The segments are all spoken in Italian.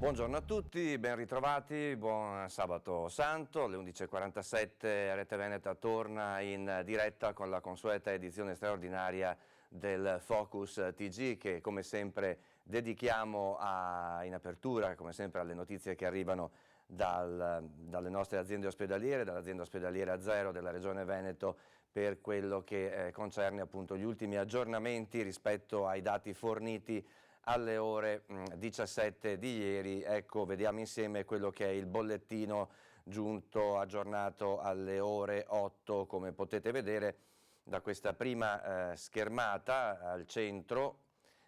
Buongiorno a tutti, ben ritrovati, buon sabato santo, alle 11:47 Rete Veneta torna in diretta con la consueta edizione straordinaria del Focus TG che come sempre dedichiamo in apertura, come sempre alle notizie che arrivano dalle nostre aziende ospedaliere, dall'azienda ospedaliera Zero della Regione Veneto per quello che concerne appunto gli ultimi aggiornamenti rispetto ai dati forniti alle ore 17 di ieri. Ecco, vediamo insieme quello che è il bollettino giunto aggiornato alle ore 8, come potete vedere da questa prima schermata al centro,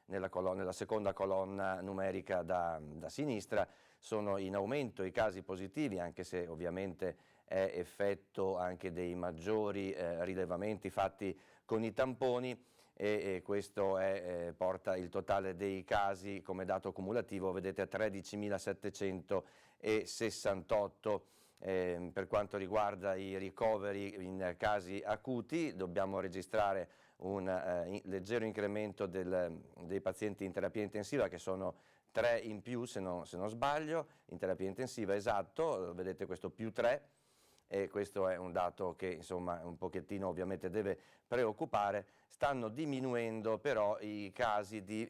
nella seconda colonna numerica da sinistra, sono in aumento i casi positivi, anche se ovviamente è effetto anche dei maggiori rilevamenti fatti con i tamponi. E questo porta il totale dei casi come dato cumulativo, vedete, a 13.768. Per quanto riguarda i ricoveri in casi acuti dobbiamo registrare un leggero incremento dei pazienti in terapia intensiva, che sono 3 in più se non sbaglio, in terapia intensiva, esatto, vedete questo più 3. E questo è un dato che insomma un pochettino ovviamente deve preoccupare. Stanno diminuendo però i casi di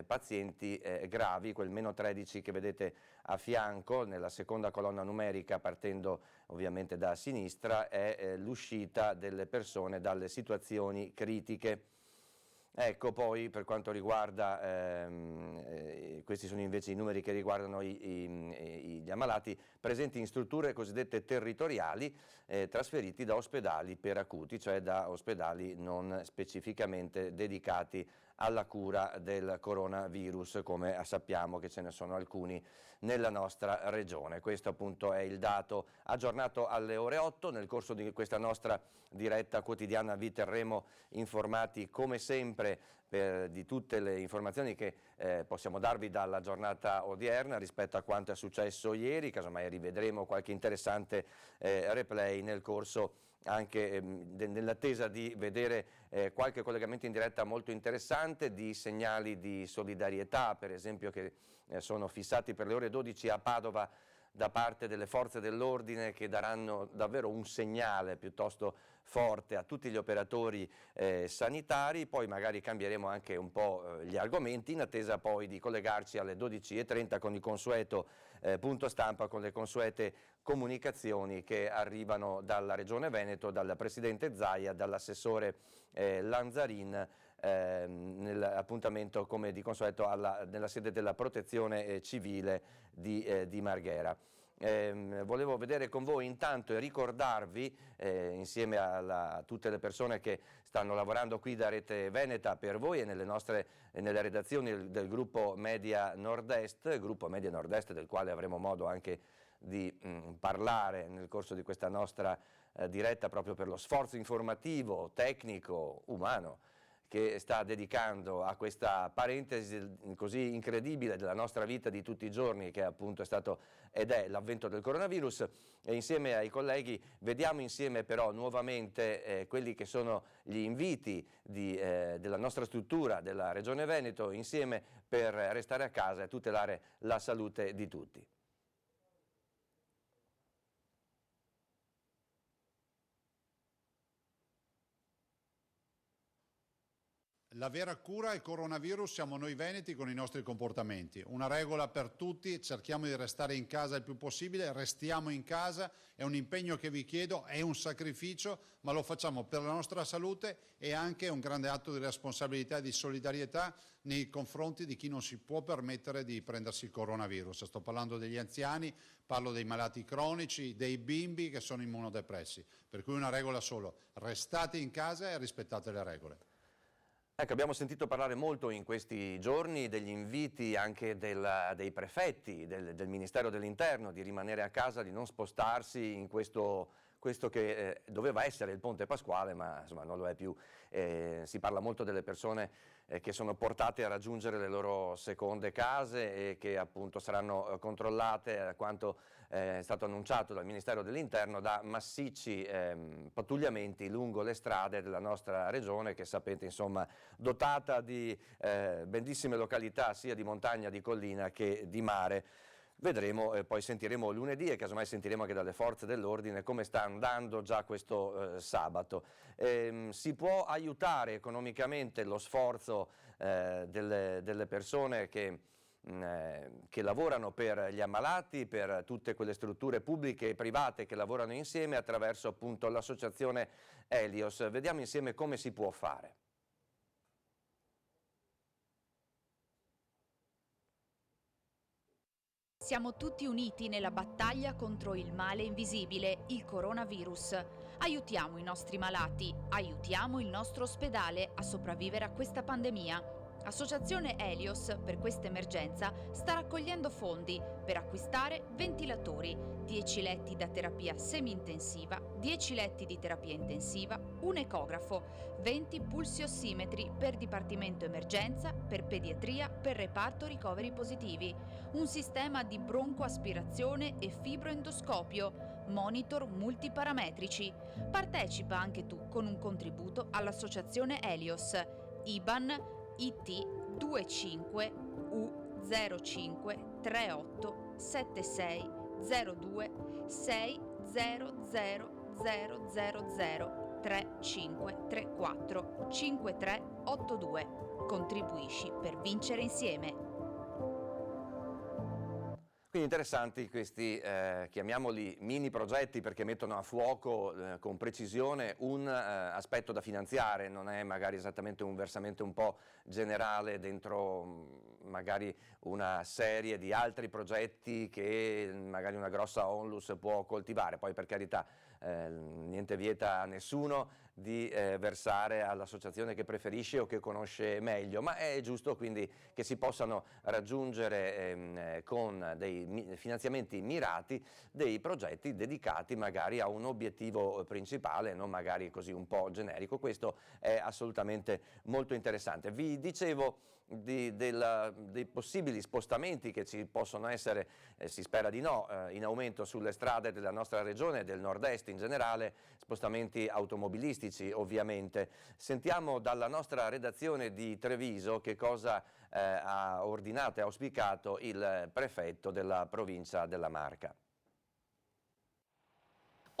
pazienti gravi, quel meno 13 che vedete a fianco nella seconda colonna numerica, partendo ovviamente da sinistra, è l'uscita delle persone dalle situazioni critiche. Ecco, poi per quanto riguarda, questi sono invece i numeri che riguardano gli ammalati presenti in strutture cosiddette territoriali, trasferiti da ospedali per acuti, cioè da ospedali non specificamente dedicati alla cura del coronavirus, come sappiamo che ce ne sono alcuni nella nostra regione. Questo appunto è il dato aggiornato alle ore 8. Nel corso di questa nostra diretta quotidiana vi terremo informati come sempre di tutte le informazioni che possiamo darvi dalla giornata odierna rispetto a quanto è successo ieri. Casomai rivedremo qualche interessante replay nel corso, anche nell'attesa di vedere qualche collegamento in diretta molto interessante, di segnali di solidarietà, per esempio, che sono fissati per le ore 12 a Padova da parte delle forze dell'ordine, che daranno davvero un segnale piuttosto forte a tutti gli operatori sanitari. Poi magari cambieremo anche un po' gli argomenti, in attesa poi di collegarci alle 12:30 con il consueto punto stampa, con le consuete comunicazioni che arrivano dalla Regione Veneto, dal Presidente Zaia, dall'assessore Lanzarin, nell'appuntamento come di consueto nella sede della Protezione Civile di Marghera. Volevo vedere con voi intanto e ricordarvi, insieme a tutte le persone che stanno lavorando qui da Rete Veneta per voi e nelle redazioni del gruppo Media Nord-Est, del quale avremo modo anche di parlare nel corso di questa nostra diretta, proprio per lo sforzo informativo, tecnico, umano che sta dedicando a questa parentesi così incredibile della nostra vita di tutti i giorni, che appunto è stato ed è l'avvento del coronavirus. E insieme ai colleghi vediamo insieme però nuovamente quelli che sono gli inviti della nostra struttura della Regione Veneto, insieme per restare a casa e tutelare la salute di tutti. La vera cura al coronavirus siamo noi veneti con i nostri comportamenti. Una regola per tutti: cerchiamo di restare in casa il più possibile, restiamo in casa, è un impegno che vi chiedo, è un sacrificio, ma lo facciamo per la nostra salute e anche un grande atto di responsabilità e di solidarietà nei confronti di chi non si può permettere di prendersi il coronavirus. Sto parlando degli anziani, parlo dei malati cronici, dei bimbi che sono immunodepressi. Per cui una regola solo: restate in casa e rispettate le regole. Ecco, abbiamo sentito parlare molto in questi giorni degli inviti anche dei prefetti, del Ministero dell'Interno, di rimanere a casa, di non spostarsi in questo che doveva essere il Ponte Pasquale, ma insomma non lo è più. Si parla molto delle persone che sono portate a raggiungere le loro seconde case e che appunto saranno controllate, a quanto è stato annunciato dal Ministero dell'Interno, da massicci pattugliamenti lungo le strade della nostra regione, che sapete insomma dotata di bellissime località sia di montagna, di collina che di mare. Vedremo e poi sentiremo lunedì e casomai sentiremo anche dalle forze dell'ordine come sta andando già questo sabato. Si può aiutare economicamente lo sforzo delle persone che lavorano per gli ammalati, per tutte quelle strutture pubbliche e private che lavorano insieme attraverso appunto l'associazione Helios. Vediamo insieme come si può fare. Siamo tutti uniti nella battaglia contro il male invisibile, il coronavirus. Aiutiamo i nostri malati, aiutiamo il nostro ospedale a sopravvivere a questa pandemia. Associazione Helios, per questa emergenza, sta raccogliendo fondi per acquistare ventilatori, 10 letti da terapia semi-intensiva, 10 letti di terapia intensiva, un ecografo, 20 pulsiossimetri per dipartimento emergenza, per pediatria, per reparto ricoveri positivi, un sistema di broncoaspirazione e fibroendoscopio, monitor multiparametrici. Partecipa anche tu con un contributo all'Associazione Helios. IBAN IT 25 U05 38 76 02 600 000 3534 5382. Contribuisci per vincere insieme. Quindi interessanti questi, chiamiamoli mini progetti, perché mettono a fuoco con precisione un aspetto da finanziare, non è magari esattamente un versamento un po' generale dentro magari una serie di altri progetti che magari una grossa onlus può coltivare. Poi per carità niente vieta a nessuno di versare all'associazione che preferisce o che conosce meglio, ma è giusto quindi che si possano raggiungere con dei finanziamenti mirati dei progetti dedicati magari a un obiettivo principale, non magari così un po' generico. Questo è assolutamente molto interessante. Vi dicevo dei possibili spostamenti che ci possono essere, si spera di no, in aumento sulle strade della nostra regione e del nord-est in generale, spostamenti automobilistici ovviamente. Sentiamo dalla nostra redazione di Treviso che cosa ha ordinato e auspicato il prefetto della provincia della Marca.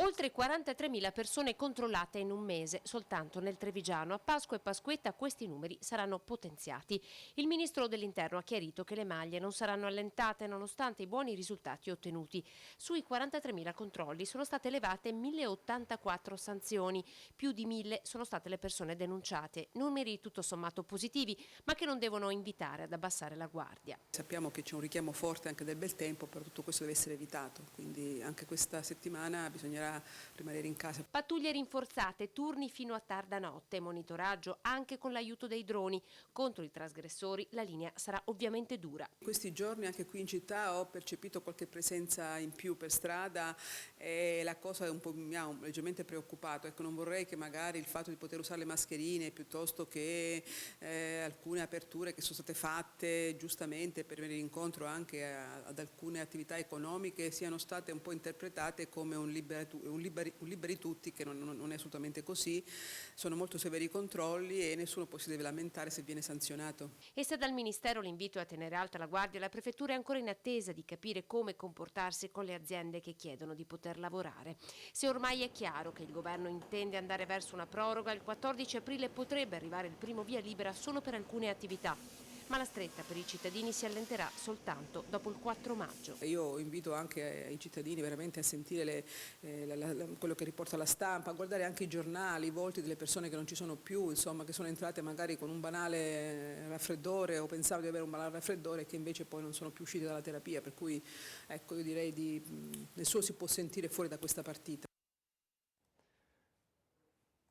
Oltre 43.000 persone controllate in un mese soltanto nel Trevigiano. A Pasqua e Pasquetta questi numeri saranno potenziati. Il ministro dell'Interno ha chiarito che le maglie non saranno allentate nonostante i buoni risultati ottenuti. Sui 43.000 controlli sono state elevate 1.084 sanzioni, più di 1.000 sono state le persone denunciate. Numeri tutto sommato positivi, ma che non devono invitare ad abbassare la guardia. Sappiamo che c'è un richiamo forte anche del bel tempo, però tutto questo deve essere evitato, quindi anche questa settimana bisognerà rimanere in casa. Pattuglie rinforzate, turni fino a tarda notte, monitoraggio anche con l'aiuto dei droni. Contro i trasgressori la linea sarà ovviamente dura. In questi giorni anche qui in città ho percepito qualche presenza in più per strada e la cosa mi ha leggermente preoccupato. Ecco, non vorrei che magari il fatto di poter usare le mascherine piuttosto che alcune aperture che sono state fatte giustamente per venire incontro anche ad alcune attività economiche siano state un po' interpretate come un liberi tutti, che non è assolutamente così. Sono molto severi i controlli e nessuno poi si deve lamentare se viene sanzionato. E se dal Ministero l'invito è a tenere alta la guardia, la Prefettura è ancora in attesa di capire come comportarsi con le aziende che chiedono di poter lavorare. Se ormai è chiaro che il governo intende andare verso una proroga, il 14 aprile potrebbe arrivare il primo via libera solo per alcune attività. Ma la stretta per i cittadini si allenterà soltanto dopo il 4 maggio. Io invito anche i cittadini veramente a sentire quello che riporta la stampa, a guardare anche i giornali, i volti delle persone che non ci sono più, insomma, che sono entrate magari con un banale raffreddore o pensavano di avere un banale raffreddore e che invece poi non sono più usciti dalla terapia, per cui ecco, io direi nessuno si può sentire fuori da questa partita.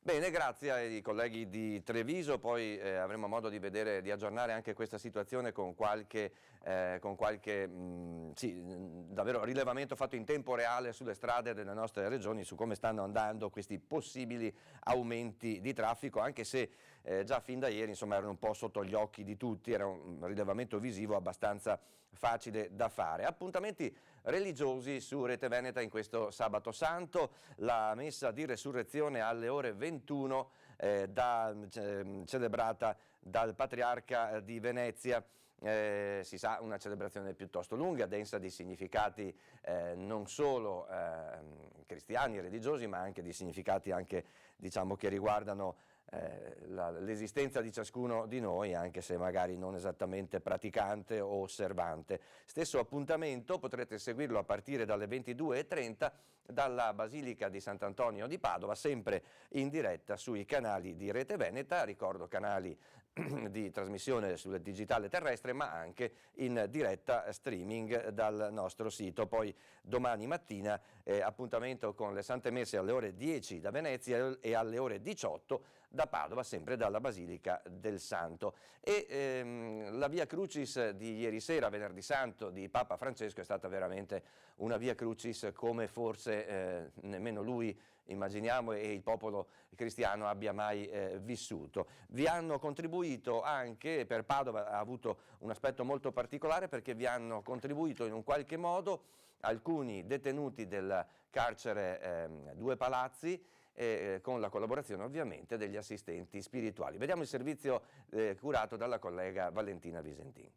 Bene, grazie ai colleghi di Treviso, poi avremo modo di vedere, di aggiornare anche questa situazione con qualche davvero rilevamento fatto in tempo reale sulle strade delle nostre regioni su come stanno andando questi possibili aumenti di traffico, anche se già fin da ieri insomma erano un po' sotto gli occhi di tutti, era un rilevamento visivo abbastanza facile da fare. Appuntamenti religiosi su Rete Veneta in questo sabato santo, la messa di resurrezione alle ore 21 celebrata dal Patriarca di Venezia. si sa, una celebrazione piuttosto lunga, densa di significati non solo cristiani, religiosi, ma anche di significati anche, diciamo, che riguardano l'esistenza di ciascuno di noi, anche se magari non esattamente praticante o osservante. Stesso appuntamento potrete seguirlo a partire dalle 22:30 dalla Basilica di Sant'Antonio di Padova, sempre in diretta sui canali di Rete Veneta, ricordo canali di trasmissione sul digitale terrestre, ma anche in diretta streaming dal nostro sito. Poi domani mattina appuntamento con le Sante Messe alle ore 10 da Venezia e alle ore 18 da Padova, sempre dalla Basilica del Santo. E la Via Crucis di ieri sera, venerdì santo, di Papa Francesco è stata veramente una Via Crucis come forse nemmeno lui, immaginiamo, e il popolo cristiano abbia mai vissuto. Vi hanno contribuito anche, per Padova ha avuto un aspetto molto particolare, perché vi hanno contribuito in un qualche modo alcuni detenuti del carcere Due Palazzi, con la collaborazione ovviamente degli assistenti spirituali. Vediamo il servizio curato dalla collega Valentina Visentin.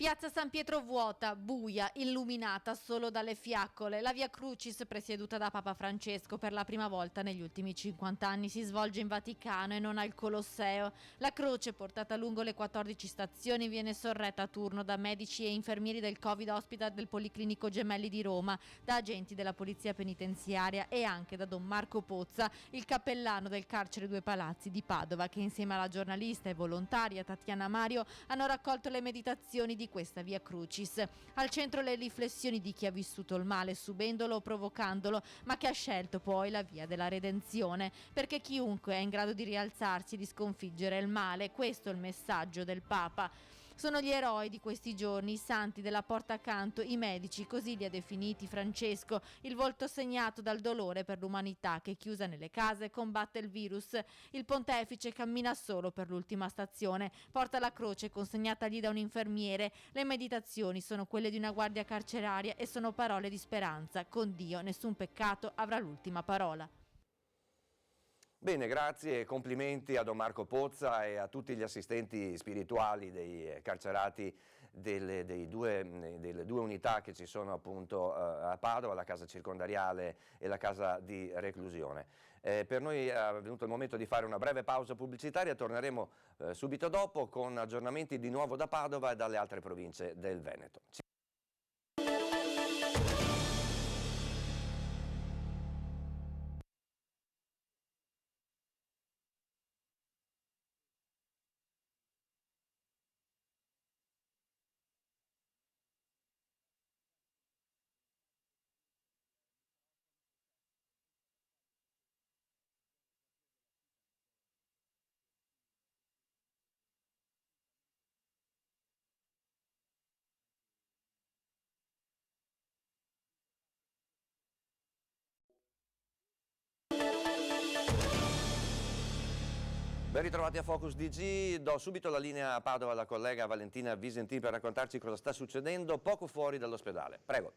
Piazza San Pietro vuota, buia, illuminata solo dalle fiaccole. La Via Crucis, presieduta da Papa Francesco per la prima volta negli ultimi 50 anni, si svolge in Vaticano e non al Colosseo. La croce, portata lungo le 14 stazioni, viene sorretta a turno da medici e infermieri del Covid Hospital del Policlinico Gemelli di Roma, da agenti della Polizia Penitenziaria e anche da Don Marco Pozza, il cappellano del carcere Due Palazzi di Padova, che insieme alla giornalista e volontaria Tatiana Mario hanno raccolto le meditazioni di questa Via Crucis. Al centro le riflessioni di chi ha vissuto il male subendolo o provocandolo, ma che ha scelto poi la via della redenzione, perché chiunque è in grado di rialzarsi e di sconfiggere il male. Questo è il messaggio del Papa. Sono gli eroi di questi giorni, i santi della porta accanto, i medici, così li ha definiti Francesco, il volto segnato dal dolore per l'umanità che, chiusa nelle case, combatte il virus. Il pontefice cammina solo per l'ultima stazione, porta la croce consegnatagli da un infermiere. Le meditazioni sono quelle di una guardia carceraria e sono parole di speranza. Con Dio nessun peccato avrà l'ultima parola. Bene, grazie e complimenti a Don Marco Pozza e a tutti gli assistenti spirituali dei carcerati delle due unità che ci sono appunto a Padova, la casa circondariale e la casa di reclusione. Per noi è venuto il momento di fare una breve pausa pubblicitaria, torneremo subito dopo con aggiornamenti di nuovo da Padova e dalle altre province del Veneto. Ben ritrovati a Focus DG, do subito la linea a Padova alla collega Valentina Visentin per raccontarci cosa sta succedendo poco fuori dall'ospedale. Prego.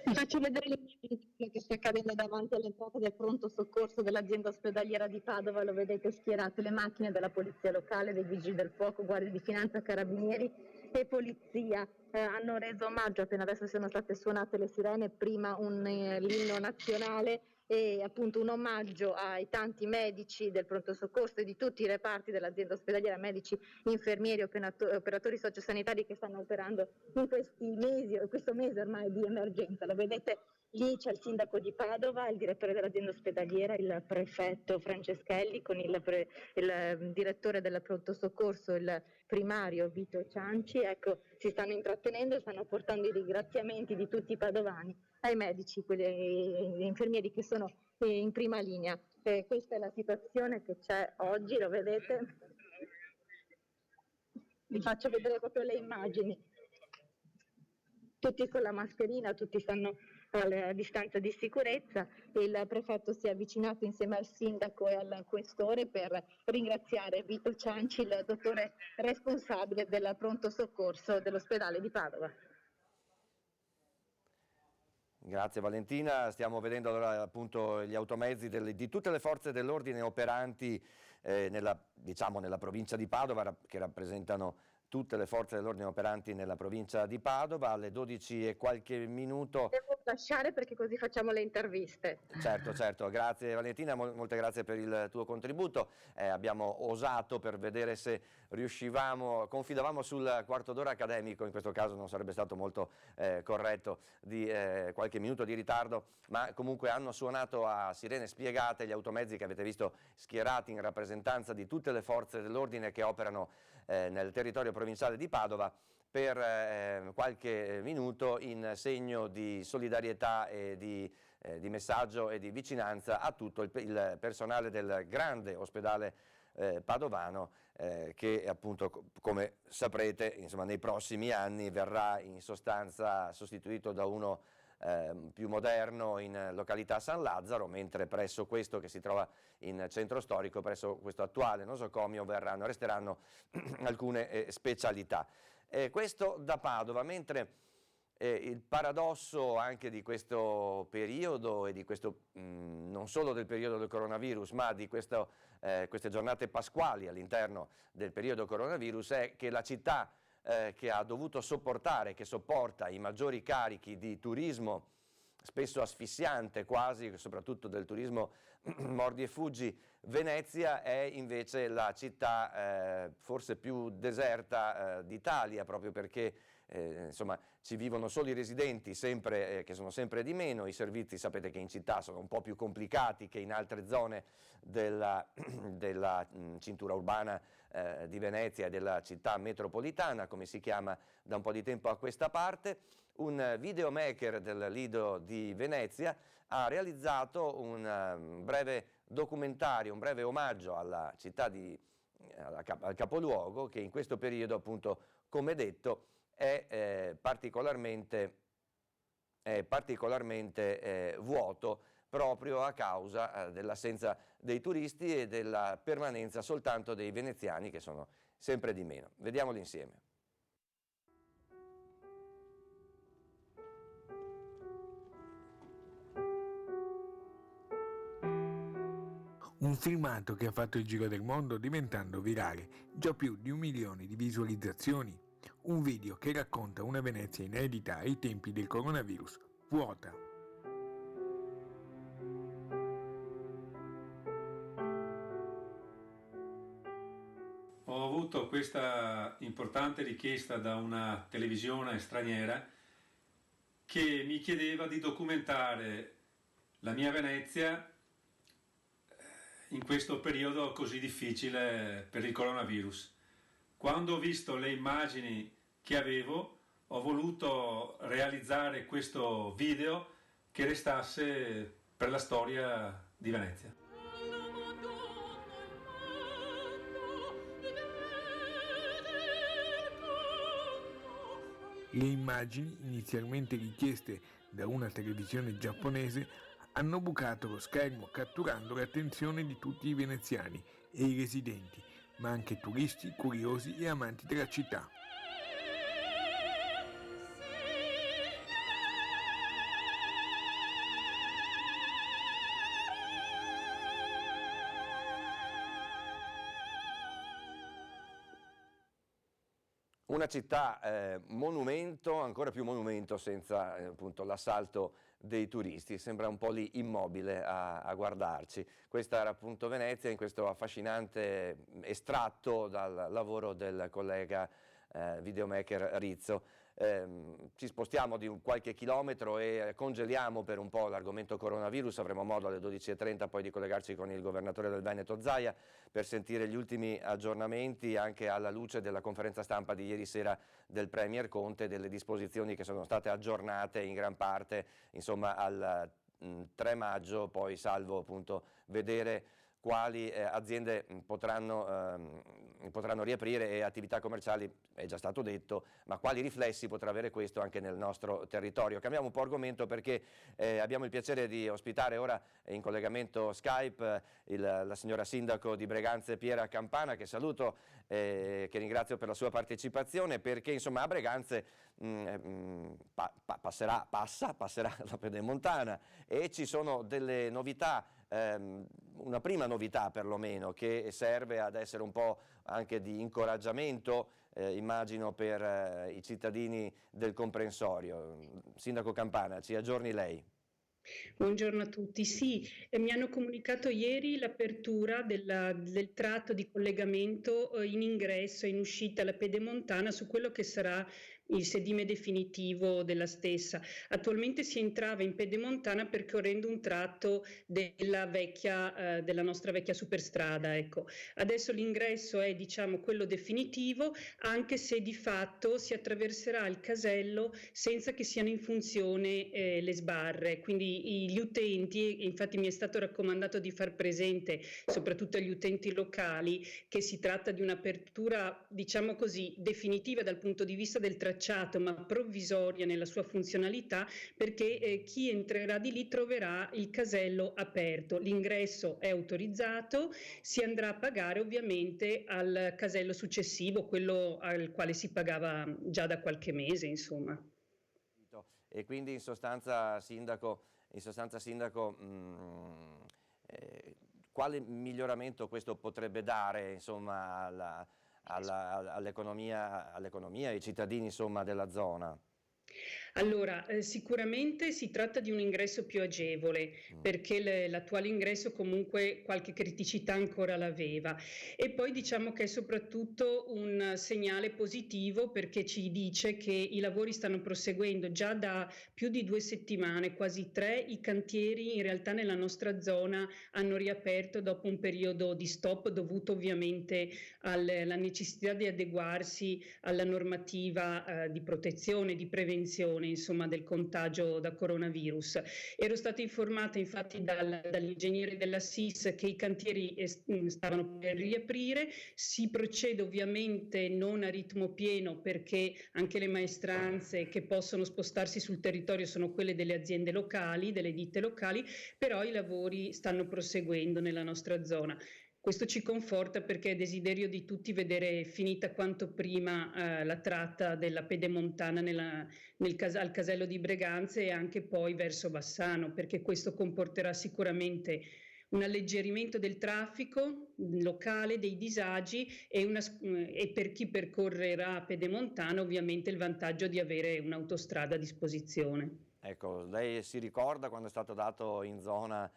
Vi faccio vedere l'immagine di quello che sta accadendo davanti all'entrata del pronto soccorso dell'azienda ospedaliera di Padova. Lo vedete schierate le macchine della polizia locale, dei vigili del fuoco, guardie di finanza, carabinieri e polizia. Hanno reso omaggio, appena adesso sono state suonate le sirene, prima l'inno nazionale e appunto un omaggio ai tanti medici del pronto soccorso e di tutti i reparti dell'azienda ospedaliera, medici, infermieri, operatori sociosanitari che stanno operando in questi mesi, questo mese ormai di emergenza. Lo vedete lì, c'è il sindaco di Padova, il direttore dell'azienda ospedaliera, il prefetto Franceschelli con il direttore del pronto soccorso, il primario Vito Cianci. Ecco, si stanno intrattenendo e stanno portando i ringraziamenti di tutti i padovani ai medici, gli infermieri che sono in prima linea. Questa è la situazione che c'è oggi, lo vedete? Vi faccio vedere proprio le immagini. Tutti con la mascherina, tutti stanno alla distanza di sicurezza. Il prefetto si è avvicinato insieme al sindaco e al questore per ringraziare Vito Cianci, il dottore responsabile del pronto soccorso dell'ospedale di Padova. Grazie Valentina, stiamo vedendo allora appunto gli automezzi di tutte le forze dell'ordine operanti nella provincia di Padova, che rappresentano tutte le forze dell'ordine operanti nella provincia di Padova. Alle 12 e qualche minuto. Devo lasciare perché così facciamo le interviste. Certo, grazie Valentina, molte grazie per il tuo contributo. Abbiamo osato per vedere se confidavamo sul quarto d'ora accademico, in questo caso non sarebbe stato molto corretto di qualche minuto di ritardo, ma comunque hanno suonato a sirene spiegate gli automezzi che avete visto schierati in rappresentanza di tutte le forze dell'ordine che operano nel territorio provinciale di Padova per qualche minuto in segno di solidarietà e di messaggio e di vicinanza a tutto il personale del grande ospedale padovano che appunto, come saprete, insomma, nei prossimi anni verrà in sostanza sostituito da uno più moderno in località San Lazzaro, mentre presso questo che si trova in centro storico, presso questo attuale nosocomio, resteranno alcune specialità. Questo da Padova, mentre il paradosso anche di questo periodo e di questo non solo del periodo del coronavirus, ma di queste giornate pasquali all'interno del periodo coronavirus, è che la città che ha dovuto che sopporta i maggiori carichi di turismo, spesso asfissiante quasi, soprattutto del turismo mordi e fuggi, Venezia è invece la città forse più deserta d'Italia, proprio perché insomma, ci vivono solo i residenti, che sono sempre di meno. I servizi sapete che in città sono un po' più complicati che in altre zone della cintura urbana di Venezia e della città metropolitana, come si chiama da un po' di tempo a questa parte. Un videomaker del Lido di Venezia ha realizzato un breve documentario, un breve omaggio alla città al capoluogo, che in questo periodo, appunto, come detto, è particolarmente vuoto, proprio a causa dell'assenza dei turisti e della permanenza soltanto dei veneziani, che sono sempre di meno. Vediamolo insieme. Un filmato che ha fatto il giro del mondo diventando virale, già più di 1 milione di visualizzazioni. Un video che racconta una Venezia inedita ai tempi del coronavirus, vuota. Ho avuto questa importante richiesta da una televisione straniera che mi chiedeva di documentare la mia Venezia in questo periodo così difficile per il coronavirus. Quando ho visto le immagini che avevo, ho voluto realizzare questo video che restasse per la storia di Venezia. Le immagini, inizialmente richieste da una televisione giapponese, hanno bucato lo schermo catturando l'attenzione di tutti i veneziani e i residenti, ma anche turisti, curiosi e amanti della città. Una città monumento, ancora più monumento senza appunto l'assalto dei turisti, sembra un po' lì immobile a guardarci. Questa era appunto Venezia in questo affascinante estratto dal lavoro del collega videomaker Rizzo. Ci spostiamo di qualche chilometro e congeliamo per un po' l'argomento coronavirus. Avremo modo alle 12:30 poi di collegarci con il governatore del Veneto Zaia per sentire gli ultimi aggiornamenti, anche alla luce della conferenza stampa di ieri sera del Premier Conte, delle disposizioni che sono state aggiornate in gran parte, insomma, al 3 maggio, poi salvo appunto vedere quali aziende potranno riaprire e attività commerciali, è già stato detto, ma quali riflessi potrà avere questo anche nel nostro territorio. Cambiamo un po' argomento perché abbiamo il piacere di ospitare ora in collegamento Skype la signora sindaco di Breganze Piera Campana, che saluto, che ringrazio per la sua partecipazione, perché insomma a Breganze passerà la pedemontana e ci sono delle novità, una prima novità perlomeno che serve ad essere un po' anche di incoraggiamento, immagino, per i cittadini del comprensorio. Sindaco Campana, ci aggiorni lei. Buongiorno a tutti. Sì, mi hanno comunicato ieri l'apertura del tratto di collegamento in ingresso e in uscita alla pedemontana su quello che sarà il sedime definitivo della stessa. Attualmente si entrava in pedemontana percorrendo un tratto della nostra vecchia superstrada. Ecco. Adesso l'ingresso è, diciamo, quello definitivo, anche se di fatto si attraverserà il casello senza che siano in funzione le sbarre. Quindi gli utenti, infatti mi è stato raccomandato di far presente, soprattutto agli utenti locali, che si tratta di un'apertura, diciamo così, definitiva dal punto di vista del tracciato, ma provvisoria nella sua funzionalità, perché chi entrerà di lì troverà il casello aperto. L'ingresso è autorizzato, si andrà a pagare ovviamente al casello successivo, quello al quale si pagava già da qualche mese, insomma. E quindi in sostanza, sindaco, quale miglioramento questo potrebbe dare, insomma, all'economia, ai cittadini, insomma, della zona? Allora, sicuramente si tratta di un ingresso più agevole, perché l'attuale ingresso comunque qualche criticità ancora l'aveva, e poi diciamo che è soprattutto un segnale positivo, perché ci dice che i lavori stanno proseguendo già da più di 2 settimane, quasi 3. I cantieri in realtà nella nostra zona hanno riaperto dopo un periodo di stop dovuto ovviamente alla necessità di adeguarsi alla normativa di protezione, di prevenzione, insomma, del contagio da coronavirus. Ero stata informata infatti dall'ingegnere della SIS che i cantieri stavano per riaprire. Si procede ovviamente non a ritmo pieno, perché anche le maestranze che possono spostarsi sul territorio sono quelle delle aziende locali, delle ditte locali, però i lavori stanno proseguendo nella nostra zona. Questo ci conforta, perché è desiderio di tutti vedere finita quanto prima la tratta della pedemontana al casello di Breganze e anche poi verso Bassano, perché questo comporterà sicuramente un alleggerimento del traffico locale, dei disagi e per chi percorrerà pedemontana ovviamente il vantaggio di avere un'autostrada a disposizione. Ecco, lei si ricorda quando è stato dato in zona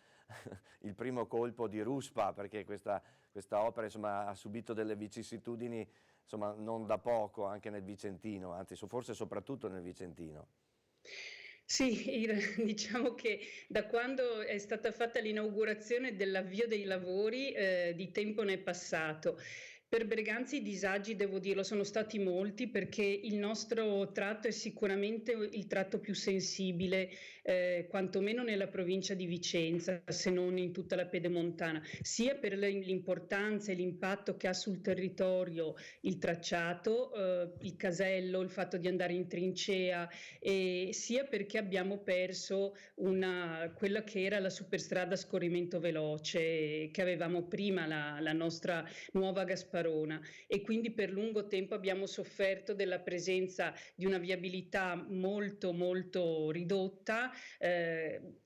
il primo colpo di ruspa, perché questa opera, insomma, ha subito delle vicissitudini, insomma, non da poco anche nel Vicentino, anzi forse soprattutto nel Vicentino. Sì, diciamo che da quando è stata fatta l'inaugurazione dell'avvio dei lavori di tempo ne è passato. Per Breganze i disagi, devo dirlo, sono stati molti, perché il nostro tratto è sicuramente il tratto più sensibile, quantomeno nella provincia di Vicenza, se non in tutta la pedemontana, sia per l'importanza e l'impatto che ha sul territorio il tracciato, il casello, il fatto di andare in trincea, e sia perché abbiamo perso quella che era la superstrada a scorrimento veloce che avevamo prima, la nostra nuova Gasparona, e quindi per lungo tempo abbiamo sofferto della presenza di una viabilità molto molto ridotta.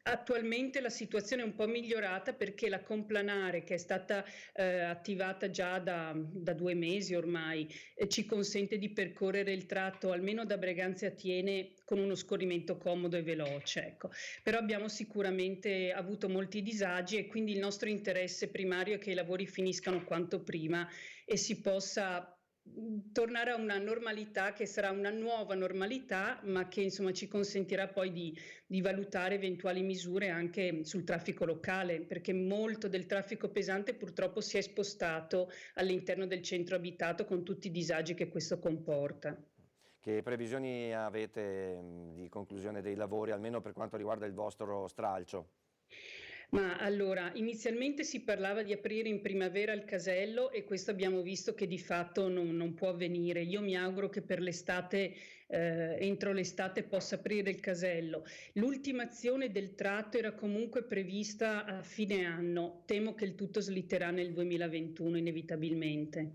Attualmente la situazione è un po' migliorata, perché la complanare, che è stata attivata già da 2 mesi ormai, ci consente di percorrere il tratto almeno da Breganze a Thiene con uno scorrimento comodo e veloce, ecco. Però abbiamo sicuramente avuto molti disagi, e quindi il nostro interesse primario è che i lavori finiscano quanto prima e si possa tornare a una normalità che sarà una nuova normalità, ma che insomma ci consentirà poi di valutare eventuali misure anche sul traffico locale, perché molto del traffico pesante purtroppo si è spostato all'interno del centro abitato, con tutti i disagi che questo comporta. Che previsioni avete di conclusione dei lavori, almeno per quanto riguarda il vostro stralcio? Ma allora, inizialmente si parlava di aprire in primavera il casello e questo abbiamo visto che di fatto non può avvenire. Io mi auguro che per l'estate, entro l'estate possa aprire il casello. L'ultimazione del tratto era comunque prevista a fine anno. Temo che il tutto slitterà nel 2021 inevitabilmente.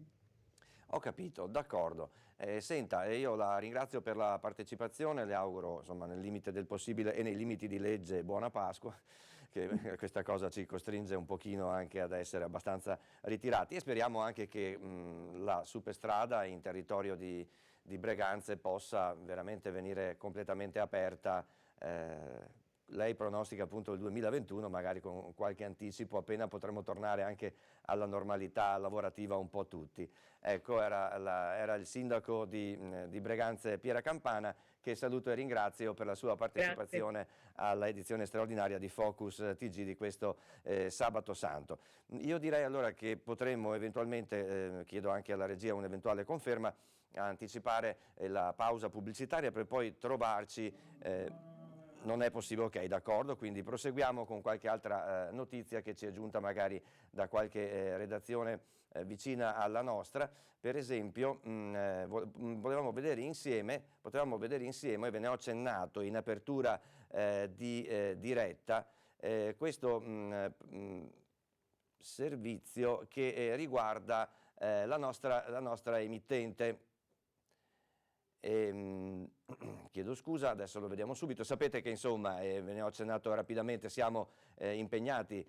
Ho capito, d'accordo. Senta, io la ringrazio per la partecipazione, le auguro insomma nel limite del possibile e nei limiti di legge buona Pasqua, che questa cosa ci costringe un pochino anche ad essere abbastanza ritirati e speriamo anche che la superstrada in territorio di Breganze possa veramente venire completamente aperta. Lei pronostica appunto il 2021, magari con qualche anticipo, appena potremo tornare anche alla normalità lavorativa un po' tutti. Ecco, era il sindaco di Breganze, Piera Campana, che saluto e ringrazio per la sua partecipazione alla edizione straordinaria di Focus TG di questo Sabato Santo. Io direi allora che potremmo eventualmente, chiedo anche alla regia un'eventuale conferma, anticipare la pausa pubblicitaria per poi trovarci... Non è possibile, ok, d'accordo, quindi proseguiamo con qualche altra notizia che ci è giunta magari da qualche redazione vicina alla nostra. Per esempio, potevamo vedere insieme, e ve ne ho accennato in apertura di diretta, questo servizio che riguarda la nostra emittente. Chiedo scusa, adesso lo vediamo subito. Sapete che insomma, ve ne ho accennato rapidamente, siamo impegnati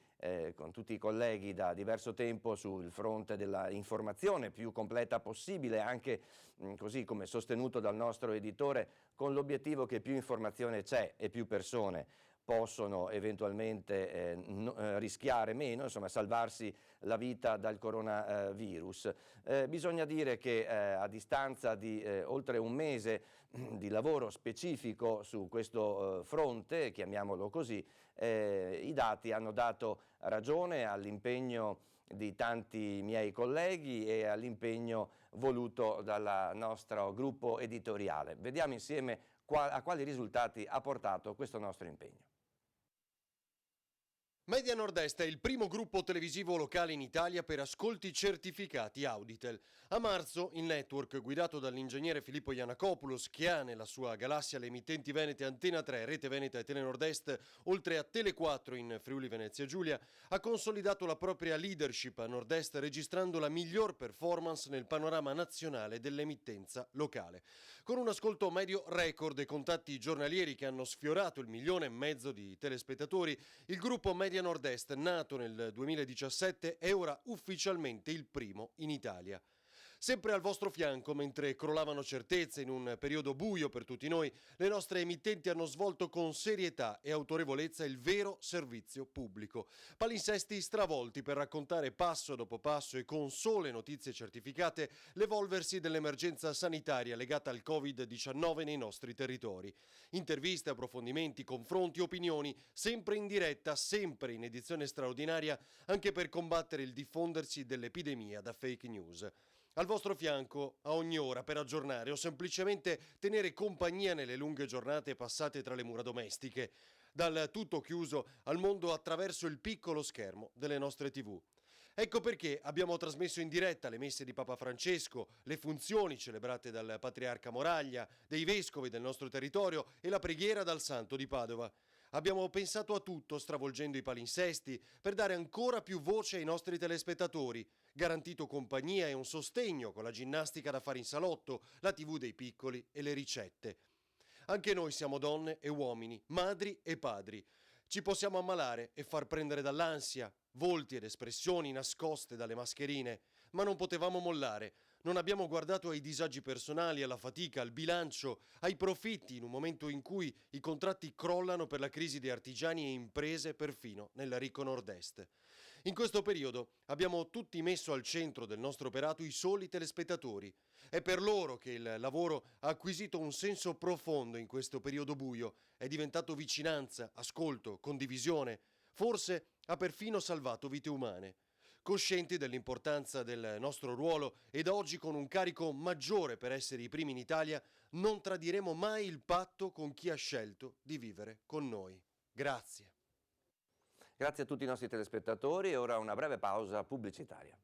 con tutti i colleghi da diverso tempo sul fronte dell'informazione più completa possibile, anche così come sostenuto dal nostro editore, con l'obiettivo che più informazione c'è e più persone possono eventualmente rischiare meno, insomma salvarsi la vita dal coronavirus. Bisogna dire che a distanza di oltre un mese di lavoro specifico su questo fronte, chiamiamolo così, i dati hanno dato ragione all'impegno di tanti miei colleghi e all'impegno voluto dal nostro gruppo editoriale. Vediamo insieme a quali risultati ha portato questo nostro impegno. Media Nord-Est è il primo gruppo televisivo locale in Italia per ascolti certificati Auditel. A marzo il network, guidato dall'ingegnere Filippo Iannacopoulos, che ha nella sua galassia le emittenti venete Antena 3, Rete Veneta e Telenord-Est, oltre a Tele 4 in Friuli Venezia Giulia, ha consolidato la propria leadership a Nord-Est, registrando la miglior performance nel panorama nazionale dell'emittenza locale. Con un ascolto medio record e contatti giornalieri che hanno sfiorato il 1,5 milioni di telespettatori, il gruppo Media Nord-Est, nato nel 2017, è ora ufficialmente il primo in Italia. Sempre al vostro fianco, mentre crollavano certezze in un periodo buio per tutti noi, le nostre emittenti hanno svolto con serietà e autorevolezza il vero servizio pubblico. Palinsesti stravolti per raccontare passo dopo passo e con sole notizie certificate l'evolversi dell'emergenza sanitaria legata al Covid-19 nei nostri territori. Interviste, approfondimenti, confronti, opinioni, sempre in diretta, sempre in edizione straordinaria, anche per combattere il diffondersi dell'epidemia da fake news. Al vostro fianco a ogni ora per aggiornare o semplicemente tenere compagnia nelle lunghe giornate passate tra le mura domestiche, dal tutto chiuso al mondo attraverso il piccolo schermo delle nostre TV. Ecco perché abbiamo trasmesso in diretta le messe di Papa Francesco, le funzioni celebrate dal Patriarca Moraglia, dei vescovi del nostro territorio e la preghiera dal Santo di Padova. Abbiamo pensato a tutto, stravolgendo i palinsesti, per dare ancora più voce ai nostri telespettatori, garantito compagnia e un sostegno con la ginnastica da fare in salotto, la TV dei piccoli e le ricette. Anche noi siamo donne e uomini, madri e padri. Ci possiamo ammalare e far prendere dall'ansia, volti ed espressioni nascoste dalle mascherine, ma non potevamo mollare. Non abbiamo guardato ai disagi personali, alla fatica, al bilancio, ai profitti in un momento in cui i contratti crollano per la crisi di artigiani e imprese perfino nel ricco Nord-Est. In questo periodo abbiamo tutti messo al centro del nostro operato i soli telespettatori. È per loro che il lavoro ha acquisito un senso profondo in questo periodo buio, è diventato vicinanza, ascolto, condivisione, forse ha perfino salvato vite umane. Coscienti dell'importanza del nostro ruolo ed oggi con un carico maggiore per essere i primi in Italia, non tradiremo mai il patto con chi ha scelto di vivere con noi. Grazie. Grazie a tutti i nostri telespettatori e ora una breve pausa pubblicitaria.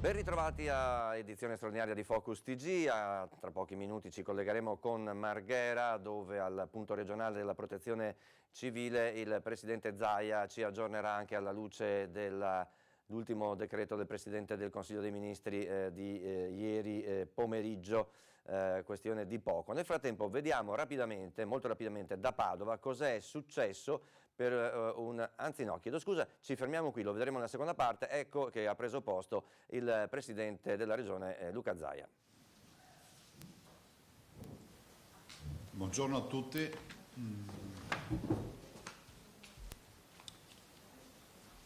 Ben ritrovati a edizione straordinaria di Focus TG. Tra pochi minuti ci collegheremo con Marghera, dove al punto regionale della protezione civile il presidente Zaia ci aggiornerà anche alla luce dell'ultimo decreto del Presidente del Consiglio dei Ministri di ieri pomeriggio, questione di poco. Nel frattempo vediamo rapidamente, molto rapidamente, da Padova cos'è successo anzi no, chiedo scusa, ci fermiamo qui, lo vedremo nella seconda parte. Ecco che ha preso posto il Presidente della Regione Luca Zaia. Buongiorno a tutti.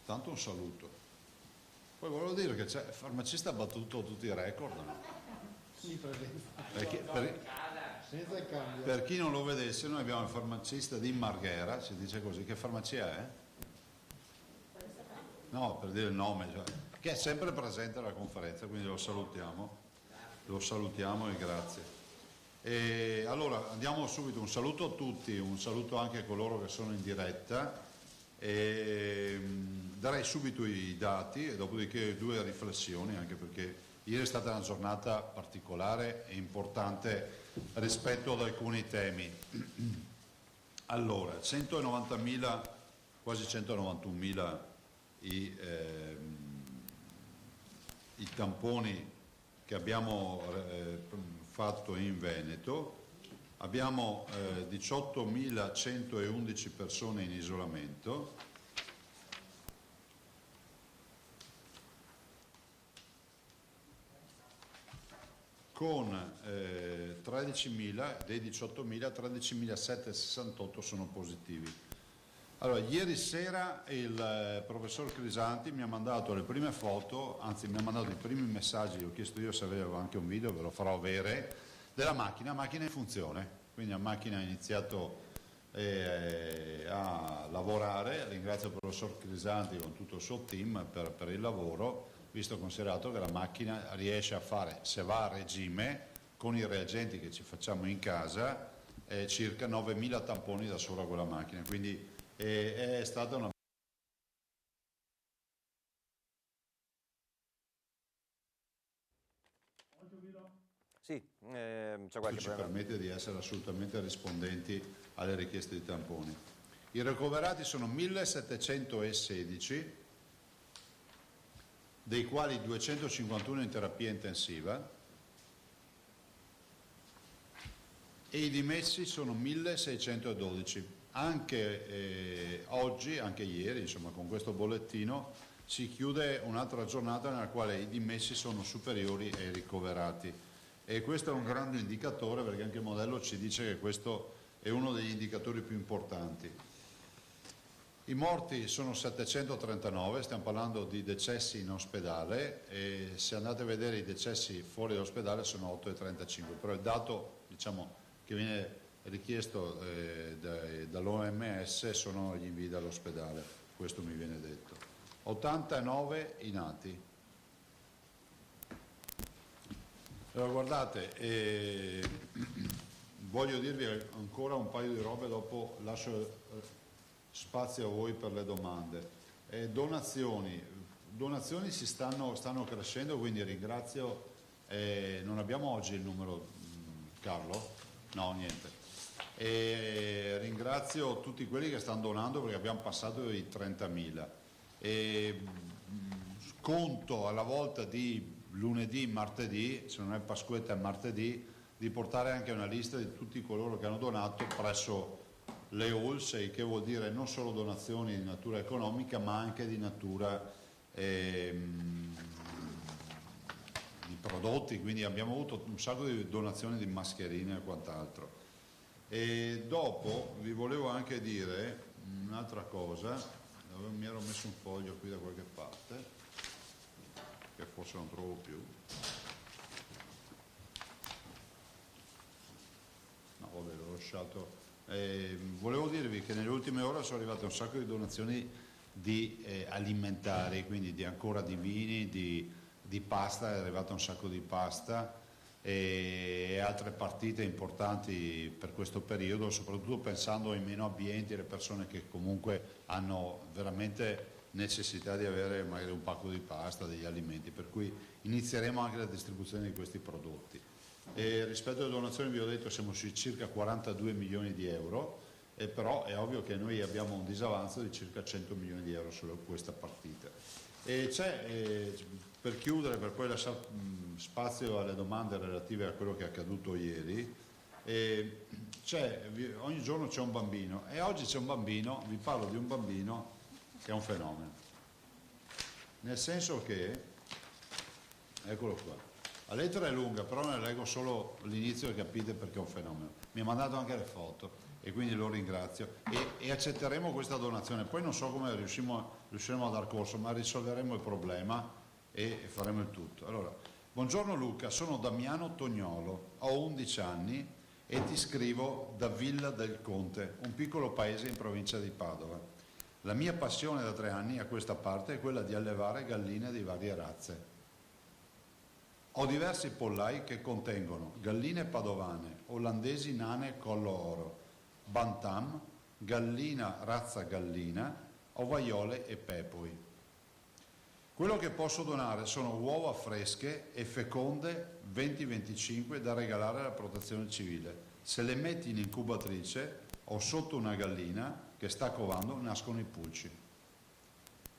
Tanto un saluto. Poi volevo dire che il farmacista ha battuto tutti i record, no? Per chi non lo vedesse, noi abbiamo il farmacista di Marghera, si dice così. Che farmacia è? No, per dire il nome, cioè, che è sempre presente alla conferenza, quindi lo salutiamo e grazie. E allora andiamo subito, un saluto a tutti, un saluto anche a coloro che sono in diretta. Darei subito i dati e dopodiché due riflessioni, anche perché ieri è stata una giornata particolare e importante rispetto ad alcuni temi. Allora, 190.000, quasi 191.000 i tamponi che abbiamo fatto in Veneto, abbiamo 18.111 persone in isolamento, con 13.000, dei 18.000, 13.768 sono positivi. Allora, ieri sera il professor Crisanti mi ha mandato le prime foto, anzi mi ha mandato i primi messaggi, ho chiesto io se avevo anche un video, ve lo farò avere, della macchina in funzione, quindi la macchina ha iniziato a lavorare. Ringrazio il professor Crisanti con tutto il suo team per il lavoro, visto considerato che la macchina riesce a fare, se va a regime, con i reagenti che ci facciamo in casa, circa 9.000 tamponi da sola quella macchina, quindi è stata una... Sì, c'è qualche ci problema. permette di essere assolutamente rispondenti alle richieste di tamponi. I ricoverati sono 1.716, dei quali 251 in terapia intensiva, e i dimessi sono 1.612. Anche oggi, anche ieri, insomma, con questo bollettino si chiude un'altra giornata nella quale i dimessi sono superiori ai ricoverati, e questo è un grande indicatore, perché anche il modello ci dice che questo è uno degli indicatori più importanti. I morti sono 739, stiamo parlando di decessi in ospedale, e se andate a vedere i decessi fuori dall'ospedale sono 8,35, però il dato, diciamo, che viene richiesto dall'OMS sono gli invii dall'ospedale, questo mi viene detto. 89 i nati. Allora, guardate, voglio dirvi ancora un paio di robe, dopo lascio spazio a voi per le domande. Donazioni si stanno crescendo, quindi ringrazio, non abbiamo oggi il numero, Carlo? No, niente. Ringrazio tutti quelli che stanno donando, perché abbiamo passato i 30.000. Conto alla volta di lunedì, martedì, se non è Pasquetta è martedì, di portare anche una lista di tutti coloro che hanno donato presso le ULSE, che vuol dire non solo donazioni di natura economica, ma anche di natura di prodotti, quindi abbiamo avuto un sacco di donazioni di mascherine e quant'altro. E dopo vi volevo anche dire un'altra cosa, mi ero messo un foglio qui da qualche parte, che forse non trovo più. No, vabbè, l'ho lasciato. Volevo dirvi che nelle ultime ore sono arrivate un sacco di donazioni di alimentari, quindi ancora di vini, di di pasta, è arrivata un sacco di pasta e altre partite importanti per questo periodo, soprattutto pensando ai meno abbienti, alle persone che comunque hanno veramente necessità di avere magari un pacco di pasta, degli alimenti, per cui inizieremo anche la distribuzione di questi prodotti. E rispetto alle donazioni vi ho detto siamo sui circa 42 milioni di euro, però è ovvio che noi abbiamo un disavanzo di circa 100 milioni di euro su questa partita. E c'è, per chiudere, per poi lasciare spazio alle domande relative a quello che è accaduto ieri, ogni giorno c'è un bambino e oggi c'è un bambino, vi parlo di un bambino che è un fenomeno, nel senso che, eccolo qua, la lettera è lunga però ne leggo solo l'inizio e capite perché è un fenomeno, mi ha mandato anche le foto e quindi lo ringrazio e accetteremo questa donazione, poi non so come riusciremo a dar corso, ma risolveremo il problema e faremo il tutto. Allora, buongiorno Luca, sono Damiano Tognolo, ho 11 anni e ti scrivo da Villa del Conte, un piccolo paese in provincia di Padova. La mia passione da 3 anni a questa parte è quella di allevare galline di varie razze. Ho diversi pollai che contengono galline padovane, olandesi nane collo oro, bantam, gallina razza gallina, ovaiole e pepoi. Quello che posso donare sono uova fresche e feconde 20-25 da regalare alla protezione civile. Se le metti in incubatrice o sotto una gallina che sta covando nascono i pulci.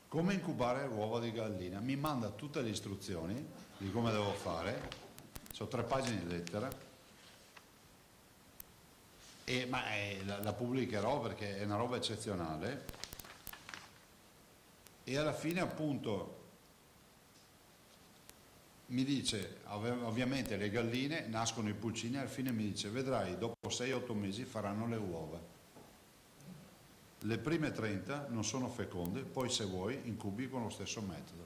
Come incubare uova di gallina? Mi manda tutte le istruzioni di come devo fare, sono 3 pagine di lettera. Ma la pubblicherò perché è una roba eccezionale e alla fine appunto mi dice, ovviamente le galline nascono i pulcini e alla fine mi dice vedrai dopo 6-8 mesi faranno le uova, le prime 30 non sono feconde, poi se vuoi incubi con lo stesso metodo.